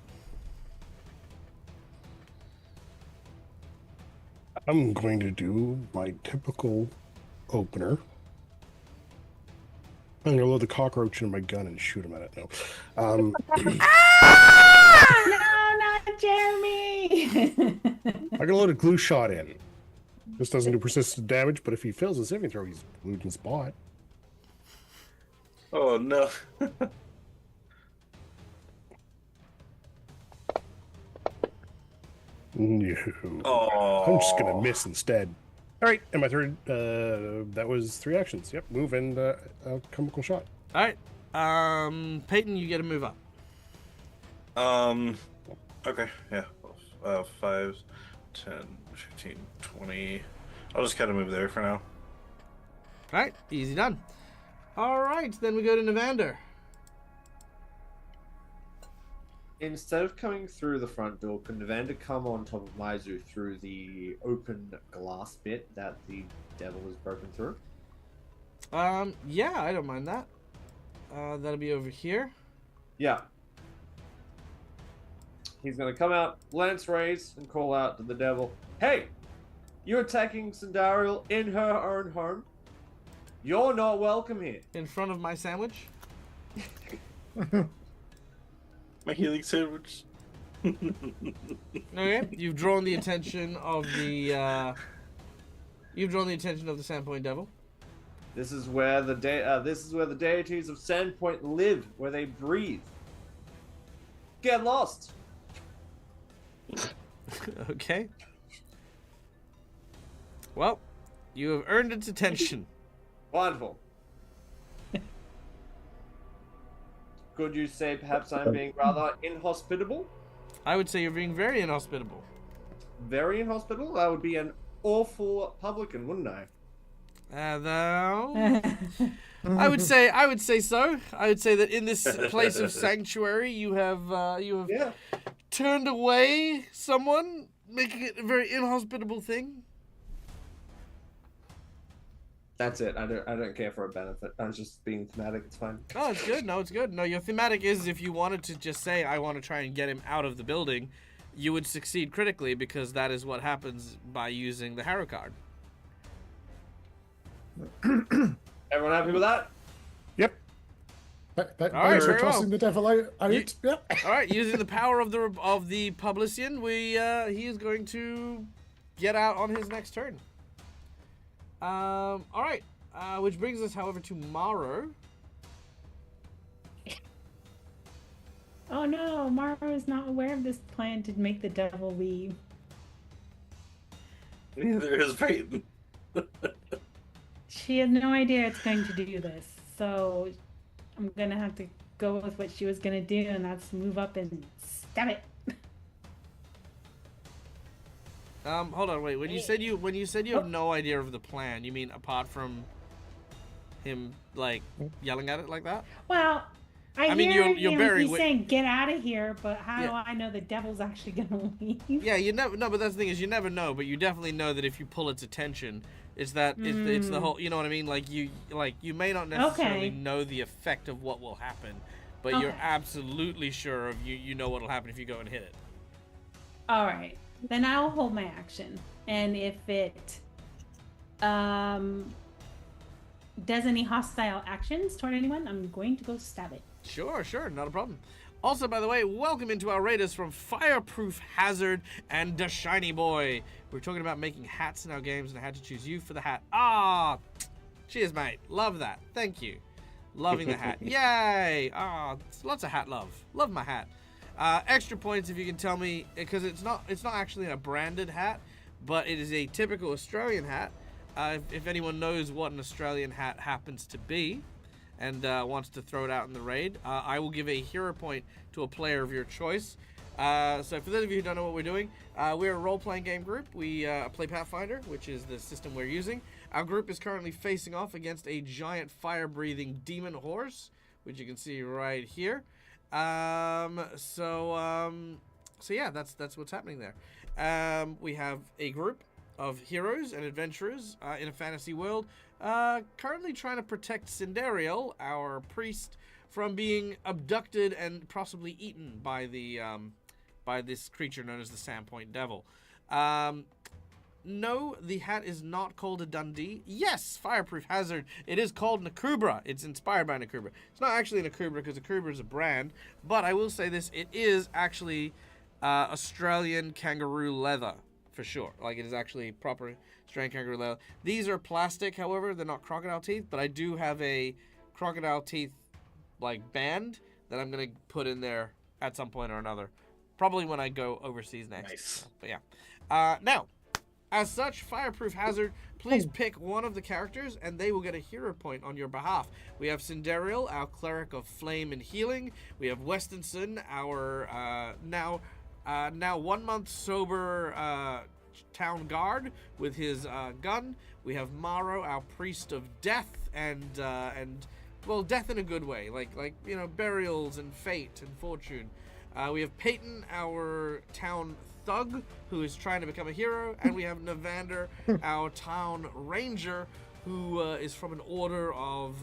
I'm going to do my typical opener. I'm going to load the cockroach in my gun and shoot him at it. No. No, not Jeremy! I'm going to load a glue shot in. This doesn't do persistent damage, but if he fails his saving throw, he's glued in spot. Oh no. No. Oh. I'm just going to miss instead. All right, and my third, that was 3 actions. Yep, move and chemical shot. All right. Peyton, you get to move up. Okay, yeah. 5, 10, 15, 20. I'll just kind of move there for now. All right. Easy done. All right. Then we go to Navander. Instead of coming through the front door, can Navander come on top of Maizu through the open glass bit that the devil has broken through? Yeah, I don't mind that. That'll be over here. Yeah. He's going to come out, lance raise, and call out to the devil, "Hey! You're attacking Sandariel in her own home. You're not welcome here." In front of my sandwich. My healing sandwich. Okay. You've drawn the attention of the Sandpoint Devil. This is where the deities of Sandpoint live, where they breathe. Get lost. Okay. Well, you have earned its attention. Wonderful. Could you say perhaps I'm being rather inhospitable? I would say you're being very inhospitable. Very inhospitable? I would be an awful publican, wouldn't I? Though, I would say so. I would say that in this place of sanctuary, you have Yeah. turned away someone, making it a very inhospitable thing. That's it. I don't care for a benefit. I was just being thematic. It's fine. Oh, it's good. No, it's good. No, your thematic is if you wanted to just say, I want to try and get him out of the building, you would succeed critically because that is what happens by using the Harrow card. Everyone happy with that? Yep. But All right, we're very well. tossing the devil out. Yep. All right, using the power of the Publician, he is going to get out on his next turn. All right, which brings us, however, to Maro. Oh no, Mara is not aware of this plan to make the devil leave. Neither is Peyton. She had no idea it's going to do this, so I'm gonna have to go with what she was gonna do, and that's move up and stab it. Hold on, wait. When you said you have no idea of the plan, you mean apart from him like yelling at it like that? Well, I mean, hear, you're very he's saying get out of here, but how Yeah. do I know the devil's actually gonna leave? Yeah, you never. No, but that's the thing is, you never know. But you definitely know that if you pull its attention, it's the whole. You know what I mean? Like you may not necessarily Okay. know the effect of what will happen, but you're Okay. absolutely sure of you know what'll happen if you go and hit it. All right, then I'll hold my action, and if it does any hostile actions toward anyone, I'm going to go stab it. Sure, not a problem. Also, by the way, welcome into our raiders from Fireproof Hazard and The Shiny Boy. We're talking about making hats in our games, and I had to choose you for the hat. Ah, cheers, mate. Love that. Thank you. Loving the hat. Yay! Ah, lots of hat love. Love my hat. Extra points if you can tell me, because it's not actually a branded hat, but it is a typical Australian hat. If anyone knows what an Australian hat happens to be, and wants to throw it out in the raid, I will give a hero point to a player of your choice. So for those of you who don't know what we're doing, we're a role-playing game group. We play Pathfinder, which is the system we're using. Our group is currently facing off against a giant fire-breathing demon horse, which you can see right here. So yeah, that's what's happening there. We have a group of heroes and adventurers in a fantasy world, currently trying to protect Cinderiel, our priest, from being abducted and possibly eaten by the by this creature known as the Sandpoint Devil. No, the hat is not called a Dundee. Yes, Fireproof Hazard. It is called Nakubra. It's inspired by Nakubra. It's not actually Nakubra because Nakubra is a brand, but I will say this: it is actually Australian kangaroo leather. For sure. Like, it is actually proper Australian kangaroo leather. These are plastic, however. They're not crocodile teeth, but I do have a crocodile teeth, like, band that I'm going to put in there at some point or another. Probably when I go overseas next. Nice. But yeah. Now, as such, Fireproof Hazard, please pick one of the characters, and they will get a hero point on your behalf. We have Cinderiel, our cleric of flame and healing. We have Westonson, our now 1 month sober town guard with his gun. We have Maro, our priest of death and well, death in a good way, like you know, burials and fate and fortune. We have Peyton, our town thug, who is trying to become a hero, and we have Navander, our town ranger, who is from an order of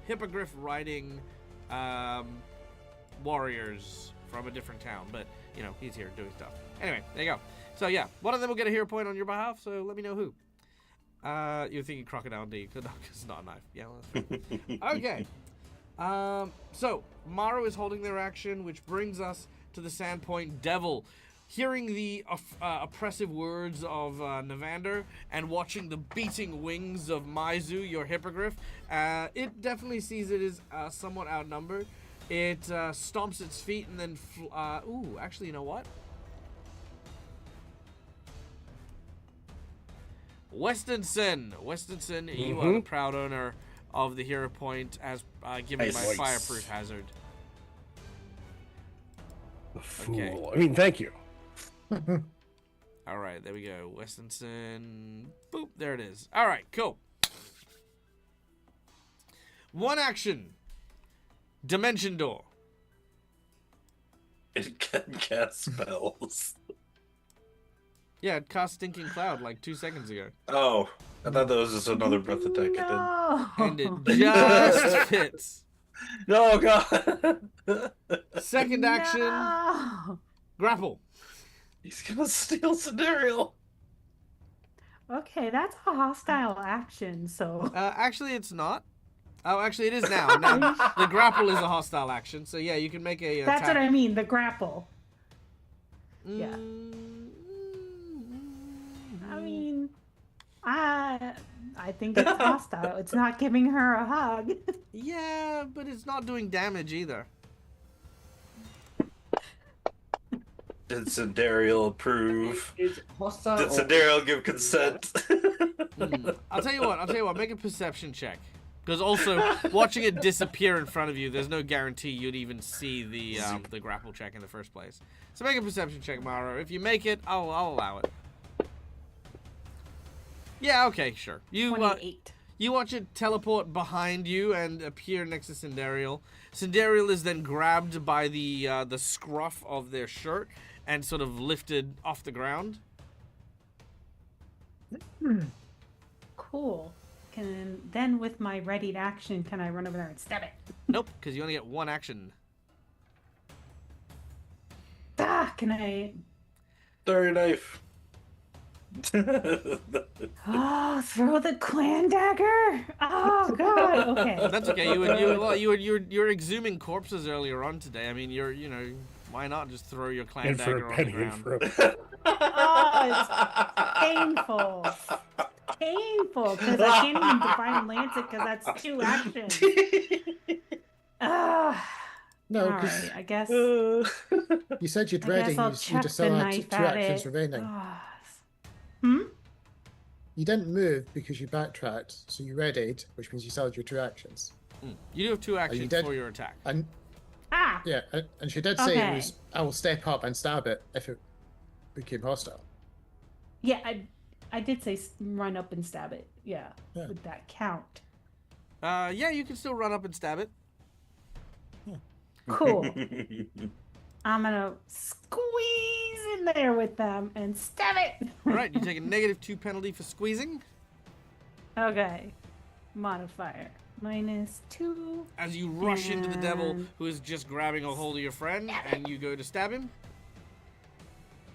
hippogriff riding warriors from a different town, but you know, he's here doing stuff. Anyway, there you go. So yeah, one of them will get a hero point on your behalf, so let me know who. You're thinking Crocodile D, because it's not a knife. Yeah, well, that's right. Okay. So, Maro is holding their action, which brings us to the Sandpoint Devil. Hearing the oppressive words of Navander and watching the beating wings of Maizu, your hippogriff, it definitely sees it as somewhat outnumbered. It stomps its feet and then... ooh, actually, you know what? Westonson, you are the proud owner of the hero point as given by Nice. Fireproof Hazard. The fool. Okay. I mean, thank you. All right, there we go. Westonson. Boop, there it is. All right, cool. One action. Dimension Door. It can cast spells. Yeah, it cast Stinking Cloud like 2 seconds ago. Oh, I thought that was just another breath attack. No. And it just fits. No, God. Second action. No. Grapple. He's gonna steal Cinderiel. Okay, that's a hostile action, so... Actually, it's not. Oh, actually, it is now. Now, the grapple is a hostile action, so yeah, you can make a That's attack. what I mean, the grapple. Yeah. I mean, I think it's hostile. It's not giving her a hug. Yeah, but it's not doing damage either. Did Cinderiel approve? Is hostile. Did or- Cinderiel give consent? I'll tell you what. Make a perception check. Because also, watching it disappear in front of you, there's no guarantee you'd even see the grapple check in the first place. So make a perception check, Maro. If you make it, I'll allow it. Yeah, okay, sure. You 28. You watch it teleport behind you and appear next to Sindariel. Sindariel is then grabbed by the scruff of their shirt and sort of lifted off the ground. Cool. Then with my readied action, can I run over there and stab it? Nope, because you only get one action. Can I? Throw your knife. Oh, throw the clan dagger! Oh God. Okay. That's okay. You were exhuming corpses earlier on today. I mean, why not just throw your clan And for dagger a on the penny, and ground? for a Oh, it's painful. Painful, because I can't even Divine Lance it because that's 2 actions. No, All because right, I guess. you said you'd I ready. guess I'll You chuck just the still had knife 2 at actions it. remaining. Hmm? You didn't move because you backtracked, so you readied, which means you still had your 2 actions. You do have 2 you actions dead? for your attack. And Ah! yeah, and she did say Okay. it was, I will step up and stab it if it became hostile. Yeah, I did say run up and stab it. Yeah. Yeah. Would that count? Yeah, you can still run up and stab it. Cool. I'm gonna squeeze in there with them and stab it. All right, you take a -2 penalty for squeezing. Okay. Modifier. -2. As you rush into the devil And- who is just grabbing a hold of your friend, and you go to stab him.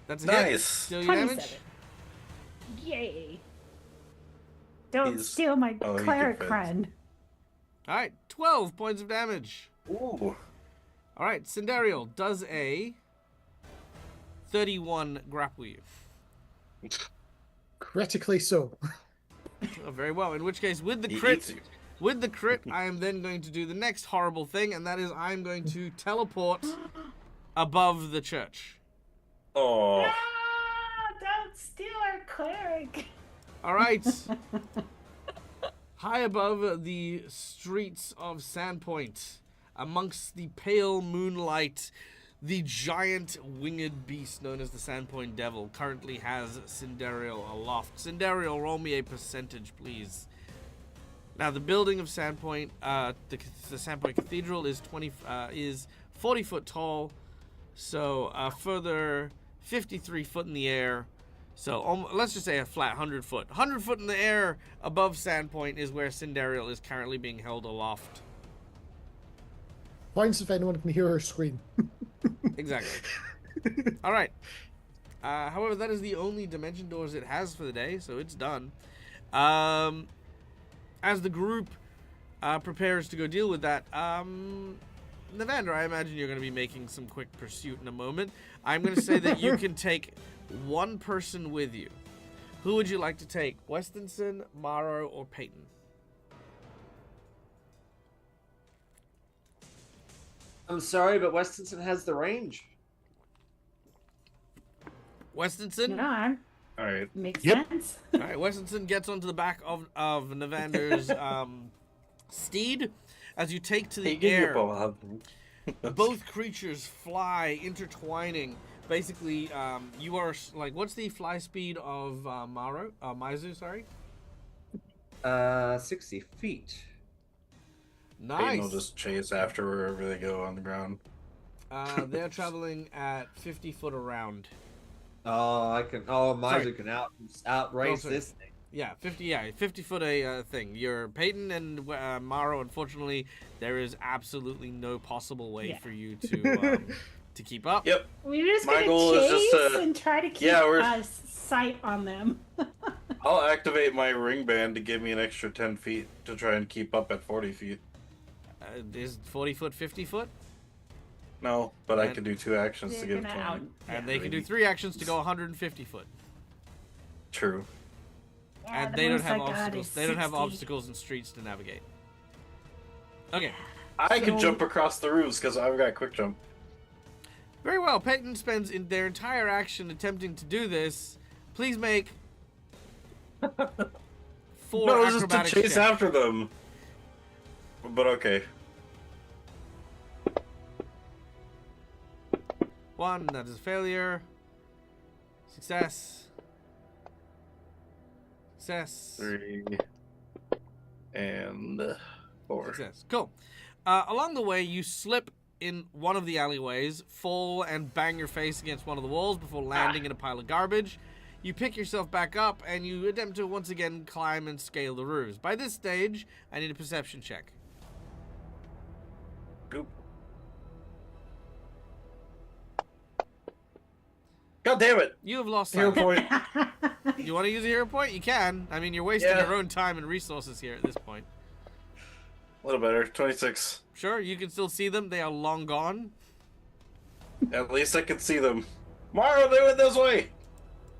That's a Nice. hit. Still your damage. 27. Yay. Don't He's- steal my oh, he cleric defends. friend. All right, 12 points of damage. Ooh. All right, Sindariel does a 31 grapple you. Critically so. Oh, very well. In which case, with the He crit, eats you. with the crit, I am then going to do the next horrible thing, and that is I'm going to teleport above the church. Oh. Ah, don't steal our cleric. All right. High above the streets of Sandpoint, amongst the pale moonlight, the giant winged beast known as the Sandpoint Devil currently has Sindariel aloft. Sindariel, roll me a percentage, please. Now, the building of Sandpoint, the Sandpoint Cathedral is 40 foot tall, so a further 53 foot in the air. So let's just say a flat 100 foot. 100 foot in the air above Sandpoint is where Sindariel is currently being held aloft. Points if anyone can hear her scream. Exactly. All right. However, that is the only dimension doors it has for the day, so it's done. As the group prepares to go deal with that, Navander, I imagine you're going to be making some quick pursuit in a moment. I'm going to say that you can take 1 person with you. Who would you like to take? Westonson, Morrow, or Peyton? I'm sorry, but Westonson has the range. Westonson? No, All right. makes Yep. sense. All right, Westonson gets onto the back of Navander's steed. As you take to the air, both creatures fly, intertwining. Basically, you are like, what's the fly speed of Maizu? Sorry. 60 feet. Nice. Will just chase after wherever they go on the ground. They're traveling at 50 foot around. Oh, I can. Oh, Sorry. Miser can outrace sorry. this thing. Yeah, 50 foot a thing. You're Peyton and Morrow. Unfortunately, there is absolutely no possible way Yeah. for you to keep up. Yep. We're just My gonna goal is chase just to- and try to keep Yeah, we're- sight on them. I'll activate my ring band to give me an extra 10 feet to try and keep up at 40 feet. Is 40 foot 50 foot? No, but I And- could do 2 actions They're to give gonna 20. out- And they can do 3 actions to go 150 foot. True. Yeah, And the they don't most have I got obstacles. is They don't have 60. obstacles and streets to navigate. Okay. I can So- jump across the roofs because I've got quick jump. Very well. Peyton spends in their entire action attempting to do this. Please make 4 No, just to acrobatics chase checks. after them. But okay. 1, that is a failure. Success. Success. 3. and 4. Success. Cool. Along the way, you slip in one of the alleyways, fall and bang your face against one of the walls before landing in a pile of garbage. You pick yourself back up and you attempt to once again climb and scale the roofs. By this stage, I need a perception check. Oop. God damn it! You have lost Hero sight. point. You want to use a hero point? You can. I mean, you're wasting Yeah. your own time and resources here at this point. A little better. 26. Sure, you can still see them. They are long gone. At least I can see them. Mario, they went this way.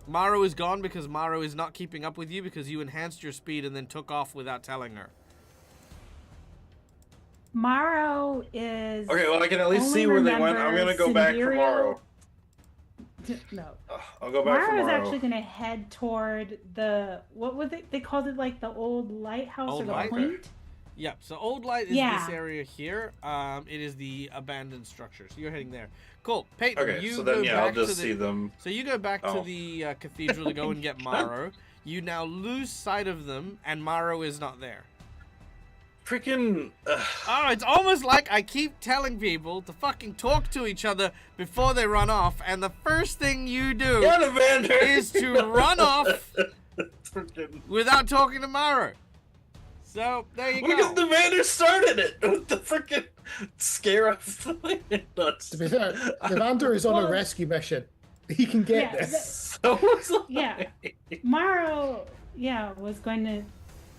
Maro is gone because Maro is not keeping up with you because you enhanced your speed and then took off without telling her. Maro is. Okay, well I can at least Only see where they went. I'm remember gonna go back Scenario- tomorrow. No. I'll go back Maro is tomorrow. actually going to head toward the. What was it? They called it like the old lighthouse Old or the light? point? Yep, so Old Light is Yeah. this area here. It is the abandoned structure. So you're heading there. Cool. Peyton, Okay, you so go then yeah, back I'll just to see the... them. So you go back to Oh. the cathedral to go and get Maro. You now lose sight of them, and Maro is not there. Freaking. Oh, it's almost like I keep telling people to fucking talk to each other before they run off, and the first thing you do Get Evander! is to run off Freaking. without talking to Maro. So, there you Because go. Evander started it with the freaking scare us. Nuts. To be fair, Evander is on a rescue mission. He can get Yeah, this. So was I. Yeah. Maro, was going to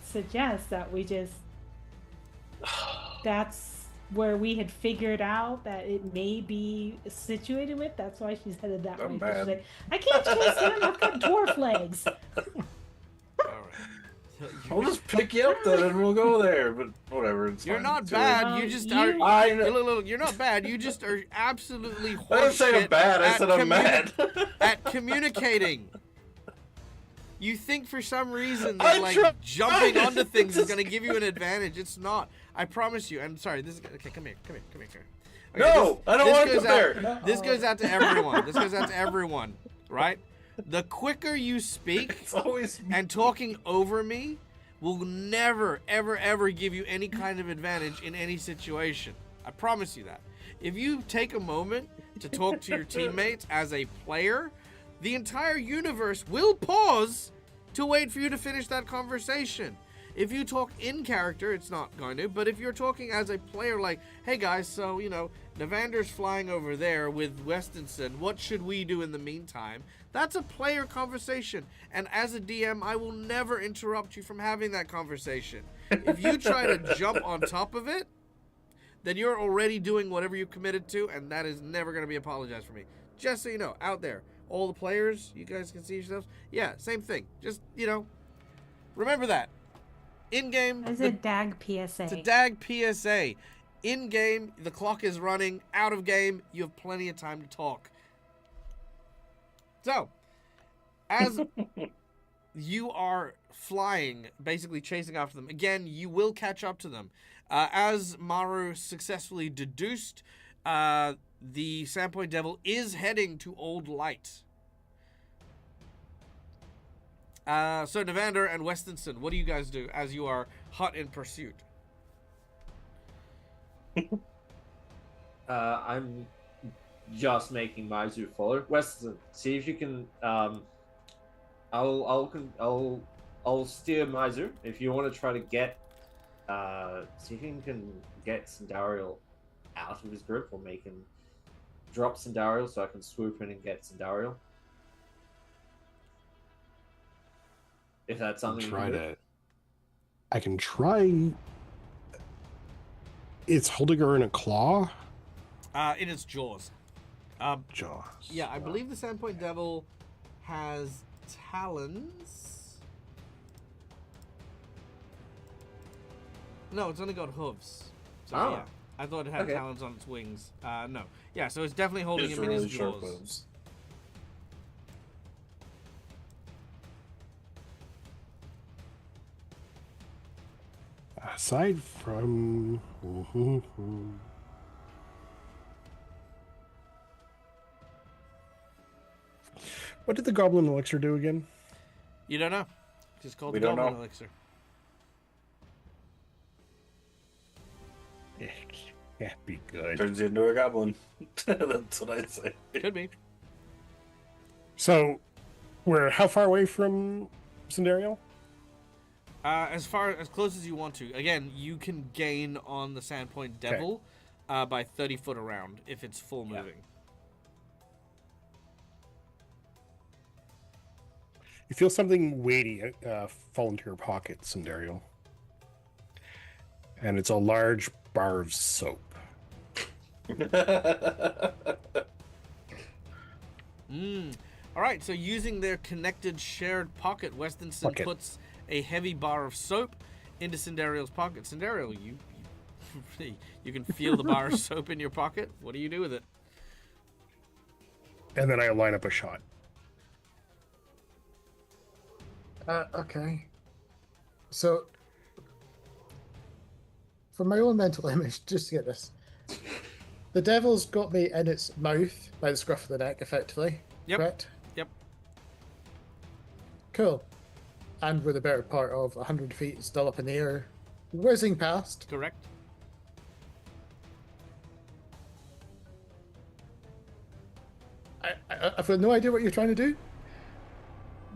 suggest that we just. That's where we had figured out that it may be situated with. That's why she's headed that I'm way. mad. She's like, I can't chase him. I've got dwarf legs. I'll just pick you up then and we'll go there. But whatever, it's You're fine. not It's bad. Well, You just you- are. I know. Look, you're not bad. You just are absolutely horseshit. I didn't say I'm bad. I at said I'm mad. at communicating. You think for some reason I that like tried. jumping onto things is gonna give you an advantage. It's not. I promise you. I'm sorry. This is okay. Come here. Okay, No, I don't this want to goes come out- there. This goes out to everyone. This goes out to everyone. Right? The quicker you speak It's always and talking over me will never, ever, ever give you any kind of advantage in any situation. I promise you that. If you take a moment to talk to your teammates as a player, the entire universe will pause to wait for you to finish that conversation. If you talk in character, it's not going to, but if you're talking as a player like, hey guys, so, Nevander's flying over there with Westinson, what should we do in the meantime? That's a player conversation, and as a DM, I will never interrupt you from having that conversation. If you try to jump on top of it, then you're already doing whatever you committed to, and that is never going to be apologized for me. Just so you know, out there, all the players, you guys can see yourselves. Yeah, same thing. Just, remember that. In-game, It's a DAG PSA. it's a DAG PSA. In-game, the clock is running. Out of game, you have plenty of time to talk. So, as you are flying, basically chasing after them, again, you will catch up to them. As Maru successfully deduced, the Sandpoint Devil is heading to Old Light. So Nevander and Westinson, what do you guys do as you are hot in pursuit? I'm just making my zoo follow. Weston, see if you can. I'll steer my zoo. If you want to try to get, see if you can get Sandariel out of his grip, or make him drop Sandariel so I can swoop in and get Sandariel. If that's something you can do. I can try. It's holding her in a claw. In its jaws. Jaws. Yeah, I believe the Sandpoint Devil has talons. No, it's only got hooves. So Oh. yeah, I thought it had Okay. talons on its wings. No. Yeah, so it's definitely holding It's him in really his sharp jaws. hooves. Aside from. What did the Goblin Elixir do again? You don't know. It's just called We the don't Goblin know. Elixir. Yeah, be good. Turns you into a goblin. That's what I'd say. Could be. So, we're how far away from Cinderio? As close as you want to. Again, you can gain on the Sandpoint Devil by 30 foot around if it's full moving. You feel something weighty fall into your pocket, Cinderio. And it's a large bar of soap. All right, so using their connected shared pocket, Westonson puts a heavy bar of soap into Cinderio's pocket. Cinderio, you can feel the bar of soap in your pocket. What do you do with it? And then I line up a shot. Okay. So, for my own mental image, just to get this, the devil's got me in its mouth by the scruff of the neck, effectively. Yep. Correct? Yep. Cool. And with a better part of 100 feet still up in the air, whizzing past. Correct. I've got no idea what you're trying to do.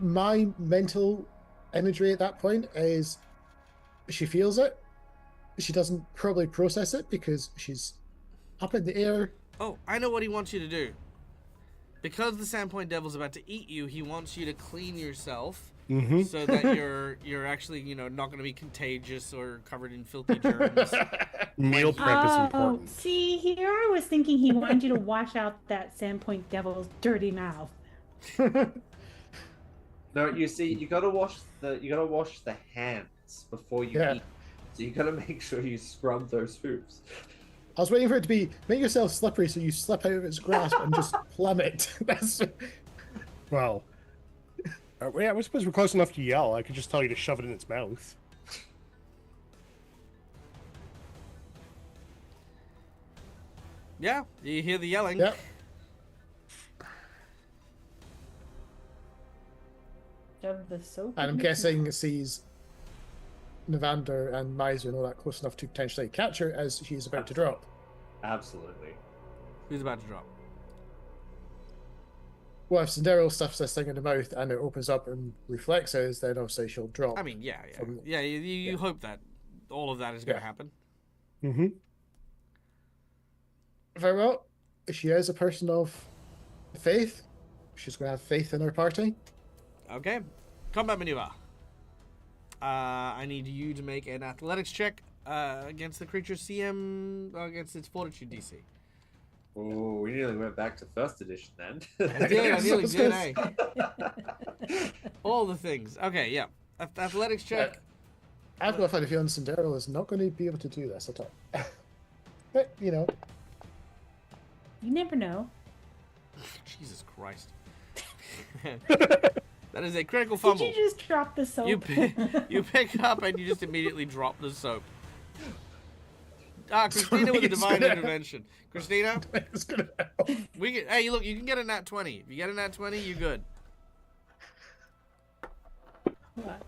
My mental imagery at that point is she feels it. She doesn't probably process it because she's up in the air. Oh, I know what he wants you to do. Because the Sandpoint Devil's about to eat you, he wants you to clean yourself so that you're actually, not going to be contagious or covered in filthy germs. Meal prep is important. See, here I was thinking he wanted you to wash out that Sandpoint Devil's dirty mouth. No, you see, you gotta wash the hands before you eat. So you gotta make sure you scrub those hooves. I was waiting for it to be make yourself slippery so you slip out of its grasp and just plummet. That's Well, I suppose we're close enough to yell. I could just tell you to shove it in its mouth. Yeah, you hear the yelling. Yep. Shove the soap. And I'm guessing it sees Navander and Miser and all that close enough to potentially catch her as she's about to drop. Absolutely. Who's about to drop? Well, if Cinderella stuffs this thing in the mouth and it opens up and reflexes, then obviously she'll drop. I mean, yeah. You hope that all of that is going to happen. Mm-hmm. Very well. She is a person of faith. She's going to have faith in her party. Okay. Combat maneuver. I need you to make an athletics check against the creature's CM, against its fortitude DC. Oh, we nearly went back to first edition then. I nearly did, eh? All the things. Okay, yeah. Athletics check. I've got a funny feeling Cinderella is not going to be able to do this at all. But, You never know. Jesus Christ. That is a critical fumble. Did you just drop the soap? You pick up and you just immediately drop the soap. Christina with a divine intervention. Christina, it's going to help. hey, look, you can get a nat 20. If you get a nat 20, you're good. What?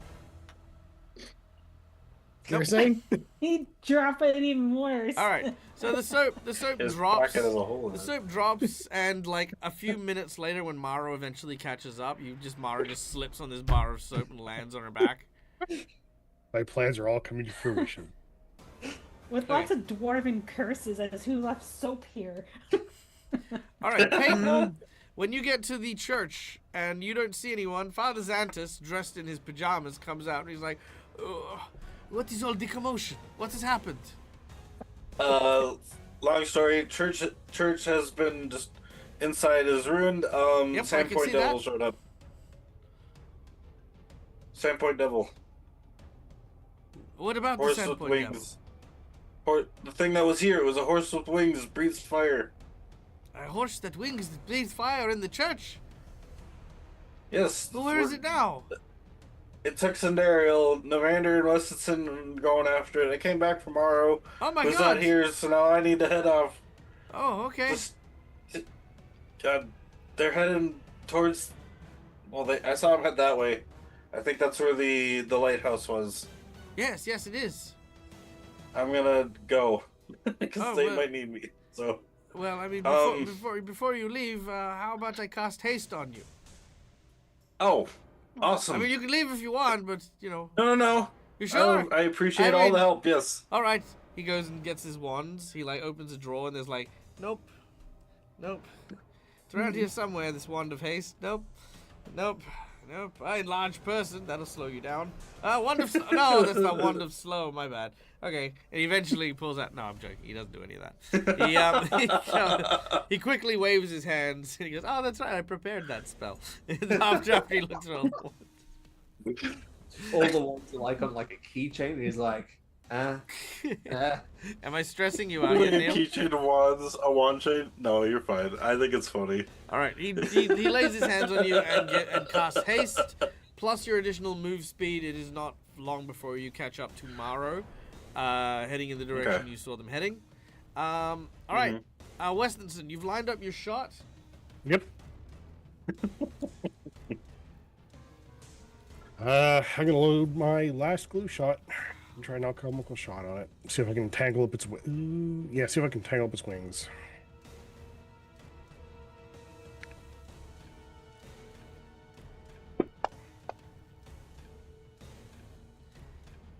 You were saying? He'd drop it even worse. All right. So the soap His drops. pocket has a hole in The it. soap drops, and like a few minutes later, when Mara eventually catches up, Mara just slips on this bar of soap and lands on her back. My plans are all coming to fruition. With lots of dwarven curses as who left soap here. All right, Peyton, when you get to the church and you don't see anyone, Father Xantus, dressed in his pajamas, comes out and he's like, "Ugh, what is all the commotion? What has happened?" Long story. Church has been just inside is ruined. Yep, I can see Sandpoint Devil that. showed up. Sandpoint Devil. What about Horse the with Sandpoint wings. Devil? The thing that was here, it was a horse with wings, breathes fire. A horse that wings that breathes fire in the church. Yes. But where is it now? It took Cinderella, Navander, and Westonson going after it. I came back from Morrow. Oh my Who's God. not here, so now I need to head off. Oh, okay. God, they're heading towards. Well, I saw them head that way. I think that's where the lighthouse was. Yes, it is. I'm gonna go. because Oh, they well. might need me. So, Well, I mean, before you leave, how about I cast haste on you? oh, awesome. I mean, you can leave if you want, but No. You sure? I appreciate I all mean- the help. Yes. All right. He goes and gets his wands. He like opens a drawer and there's like, nope. It's around here somewhere. This wand of haste. Nope. Large person. That'll slow you down. Wand of no, that's not wand of slow. My bad. Okay. And he eventually pulls out. No, I'm joking. He doesn't do any of that. He quickly waves his hands and he goes, "Oh, that's right. I prepared that spell." after he looks at all the wands. All the ones are like on like a keychain. And he's like, Am I stressing you out yet, Neil? Keychain wands, a wand chain? No, you're fine. I think it's funny. All right, he lays his hands on you and casts haste, plus your additional move speed. It is not long before you catch up to Maro, heading in the direction you saw them heading. All right, Westonson, you've lined up your shot. Yep. I'm gonna load my last glue shot and try an alchemical shot on it. See if I can tangle up its see if I can tangle up its wings.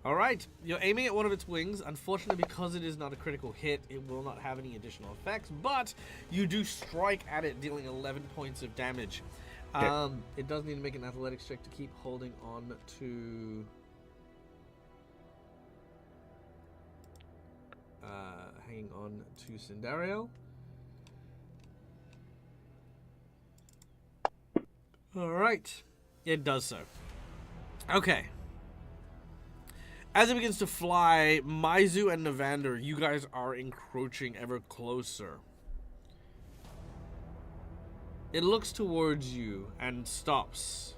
All right, you're aiming at one of its wings. Unfortunately, because it is not a critical hit, it will not have any additional effects, but you do strike at it, dealing 11 points of damage. It does need to make an athletics check to keep holding on to... hanging on to Cindario. Alright. It does so. Okay. As it begins to fly, Maizu and Navander, you guys are encroaching ever closer. It looks towards you and stops,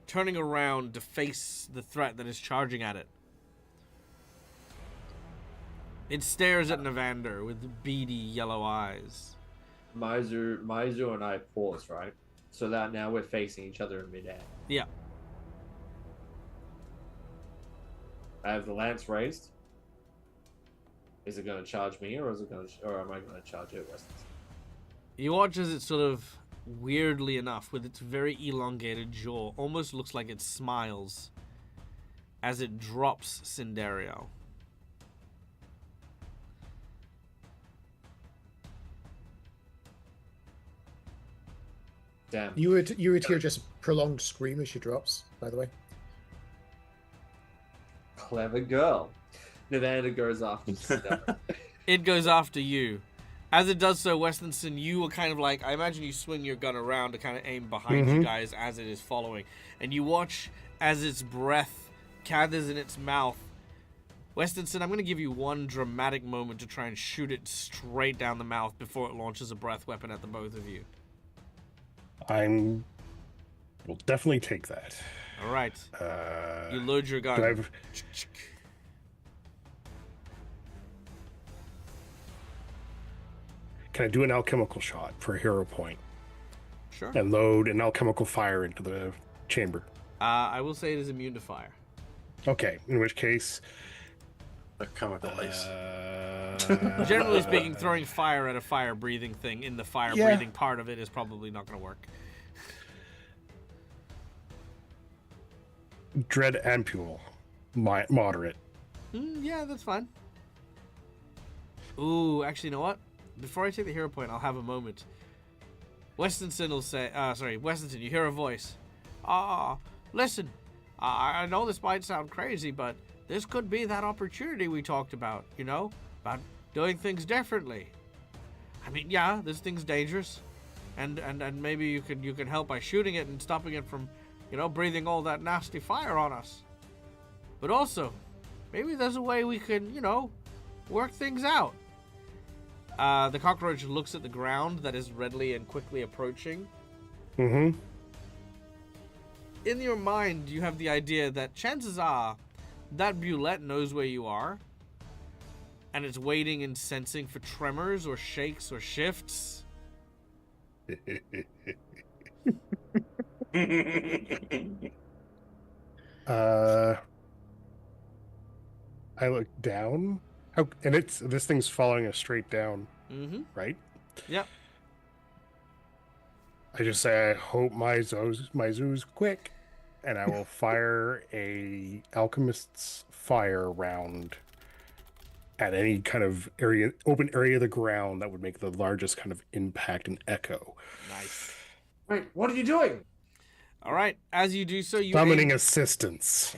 turning around to face the threat that is charging at it. It stares at Navander with beady yellow eyes. Maizu and I pause, right? So that now we're facing each other in midair. Yeah. I have the lance raised. Is it going to charge me, or am I going to charge it, Weston? You watch as it sort of, weirdly enough, with its very elongated jaw, almost looks like it smiles as it drops Cindario. Damn. You would hear just a prolonged scream as she drops, by the way. Clever girl. Navander goes after Cindario. It goes after you. As it does so, Westonson, you will kind of like, I imagine you swing your gun around to kind of aim behind you guys as it is following. And you watch as its breath gathers in its mouth. Westonson, I'm going to give you one dramatic moment to try and shoot it straight down the mouth before it launches a breath weapon at the both of you. Will definitely take that. All right. You load your gun. Can I do an alchemical shot for a hero point Sure. and load an alchemical fire into the chamber? I will say it is immune to fire. Okay, in which case, A chemical ice. Generally speaking, throwing fire at a fire-breathing thing in the fire-breathing part of it is probably not going to work. dread ampule, moderate. Yeah, that's fine. Ooh, actually, you know what? Before I take the hero point, I'll have a moment. Westonson will say, Westonson, you hear a voice. Listen, I know this might sound crazy, but this could be that opportunity we talked about, about doing things differently. I mean, yeah, this thing's dangerous, and maybe you can help by shooting it and stopping it from, breathing all that nasty fire on us. But also, maybe there's a way we can, work things out. The cockroach looks at the ground that is readily and quickly approaching. Mm-hmm. In your mind, you have the idea that chances are that Bulette knows where you are, and it's waiting and sensing for tremors or shakes or shifts. I look down Oh, and this thing's following us straight down, right? Yep. I just say I hope my zoo's quick, and I will fire a alchemist's fire round at any kind of open area of the ground that would make the largest kind of impact and echo. Nice. Wait, what are you doing? All right. As you do so, you Summoning aim... assistance.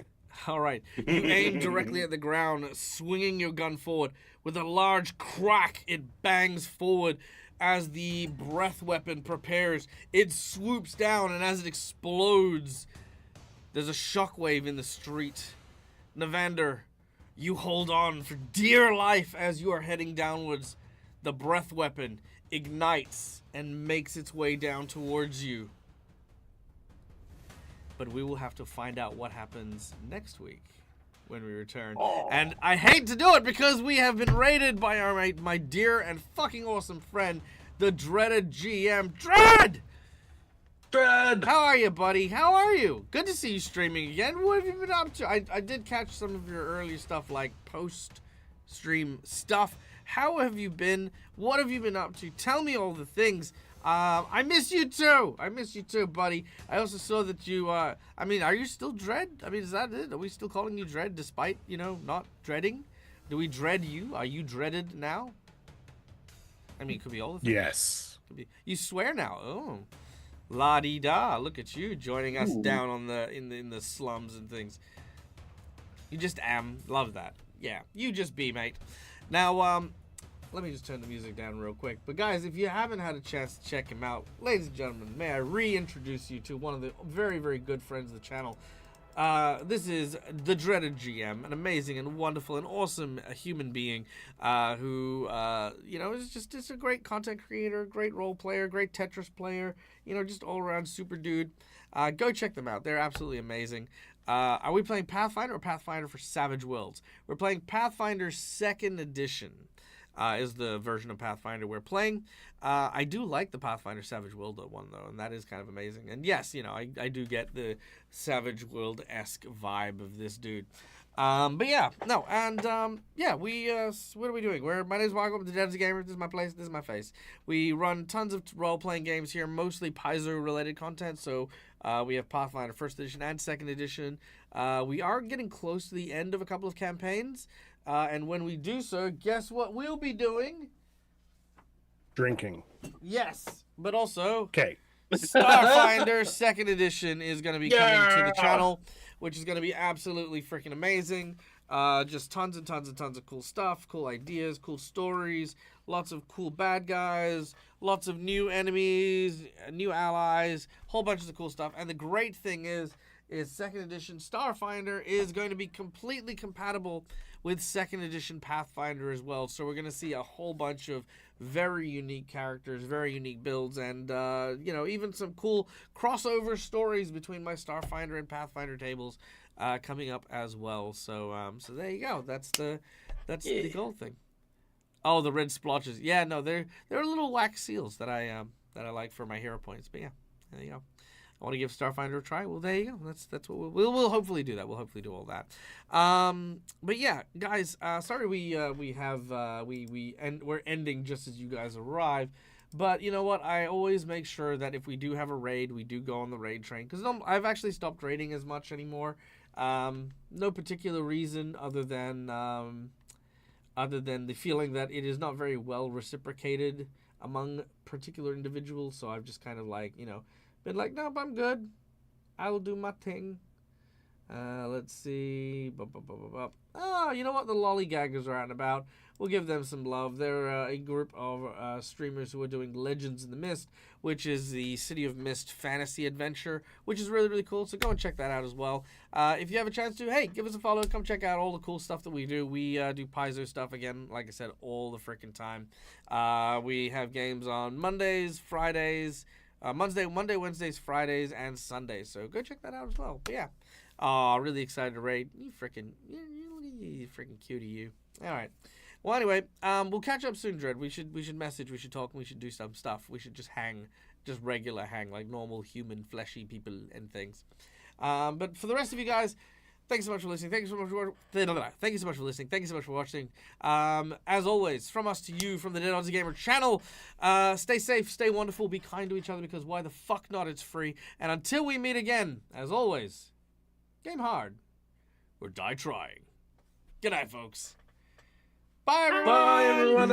All right. You aim directly at the ground, swinging your gun forward. With a large crack, it bangs forward. As the breath weapon prepares, it swoops down, and as it explodes, there's a shockwave in the street. Navander, you hold on for dear life as you are heading downwards. The breath weapon ignites and makes its way down towards you. But we will have to find out what happens next week when we return. And I hate to do it because we have been raided by my dear and fucking awesome friend, the dreaded GM, Dread! Dread! How are you, buddy? How are you? Good to see you streaming again. What have you been up to? I did catch some of your early stuff, like post-stream stuff. How have you been? What have you been up to? Tell me all the things. I miss you too. I miss you too, buddy. I also saw that you, are you still Dread? I mean, is that it? Are we still calling you Dread despite, not dreading? Do we dread you? Are you dreaded now? I mean, it could be all the things. Yes. Could be. You swear now. Oh. La-dee-da. Look at you joining us down on in the slums and things. You just am. Love that. Yeah. You just be, mate. Now, let me just turn the music down real quick. But guys, if you haven't had a chance to check him out, ladies and gentlemen, may I reintroduce you to one of the very, very good friends of the channel. This is the dreaded GM, an amazing and wonderful and awesome human being who, is just a great content creator, great role player, great Tetris player, just all around super dude. Go check them out. They're absolutely amazing. Are we playing Pathfinder or Pathfinder for Savage Worlds? We're playing Pathfinder 2nd Edition. Is the version of Pathfinder we're playing. I do like the Pathfinder Savage World one, though, and that is kind of amazing. And yes, I do get the Savage World-esque vibe of this dude. But yeah, no, and what are we doing? My name's Marco, I'm the Dead's Gamer. This is my place, this is my face. We run tons of role-playing games here, mostly Paizo-related content, so we have Pathfinder 1st Edition and 2nd Edition. We are getting close to the end of a couple of campaigns. And when we do so, guess what we'll be doing? Drinking. Yes, but also Okay. Starfinder 2nd Edition is going to be coming to the channel, which is going to be absolutely freaking amazing. Just tons and tons and tons of cool stuff, cool ideas, cool stories, lots of cool bad guys, lots of new enemies, new allies, whole bunches of cool stuff. And the great thing is 2nd Edition Starfinder is going to be completely compatible with 2nd Edition Pathfinder as well. So we're going to see a whole bunch of very unique characters, very unique builds, and, even some cool crossover stories between my Starfinder and Pathfinder tables coming up as well. So there you go. That's the gold thing. Oh, the red splotches. Yeah, no, they're little wax seals that I like for my hero points. But yeah, there you go. I want to give Starfinder a try. Well, there you go. That's what we'll hopefully do that. We'll hopefully do all that. But yeah, guys, sorry we're ending just as you guys arrive. But you know what? I always make sure that if we do have a raid, we do go on the raid train, because I've actually stopped raiding as much anymore. No particular reason other than the feeling that it is not very well reciprocated among particular individuals. So I've just kind of been like, nope, I'm good. I will do my thing. Let's see. Oh, you know what? The lollygaggers are out and about. We'll give them some love. They're a group of streamers who are doing Legends in the Mist, which is the City of Mist fantasy adventure, which is really, really cool. So go and check that out as well. If you have a chance to, hey, give us a follow. Come check out all the cool stuff that we do. We do Paizo stuff, again, like I said, all the freaking time. We have games on Mondays, Fridays, Monday, Wednesdays, Fridays, and Sundays. So go check that out as well. But yeah, really excited to raid. You freaking cutie, you. All right. Well, anyway, we'll catch up soon, Dread. We should message. We should talk. We should do some stuff. We should just hang, just regular hang, like normal human fleshy people and things. But for the rest of you guys, Thank you so much for listening. Thank you so much for Thank you so much for listening. Thank you so much for watching. As always, from us to you, from the Dead Aussie Gamer channel, stay safe, stay wonderful, be kind to each other because why the fuck not? It's free. And until we meet again, as always, game hard or die trying. Good night, folks. Bye, everyone. Bye, everyone.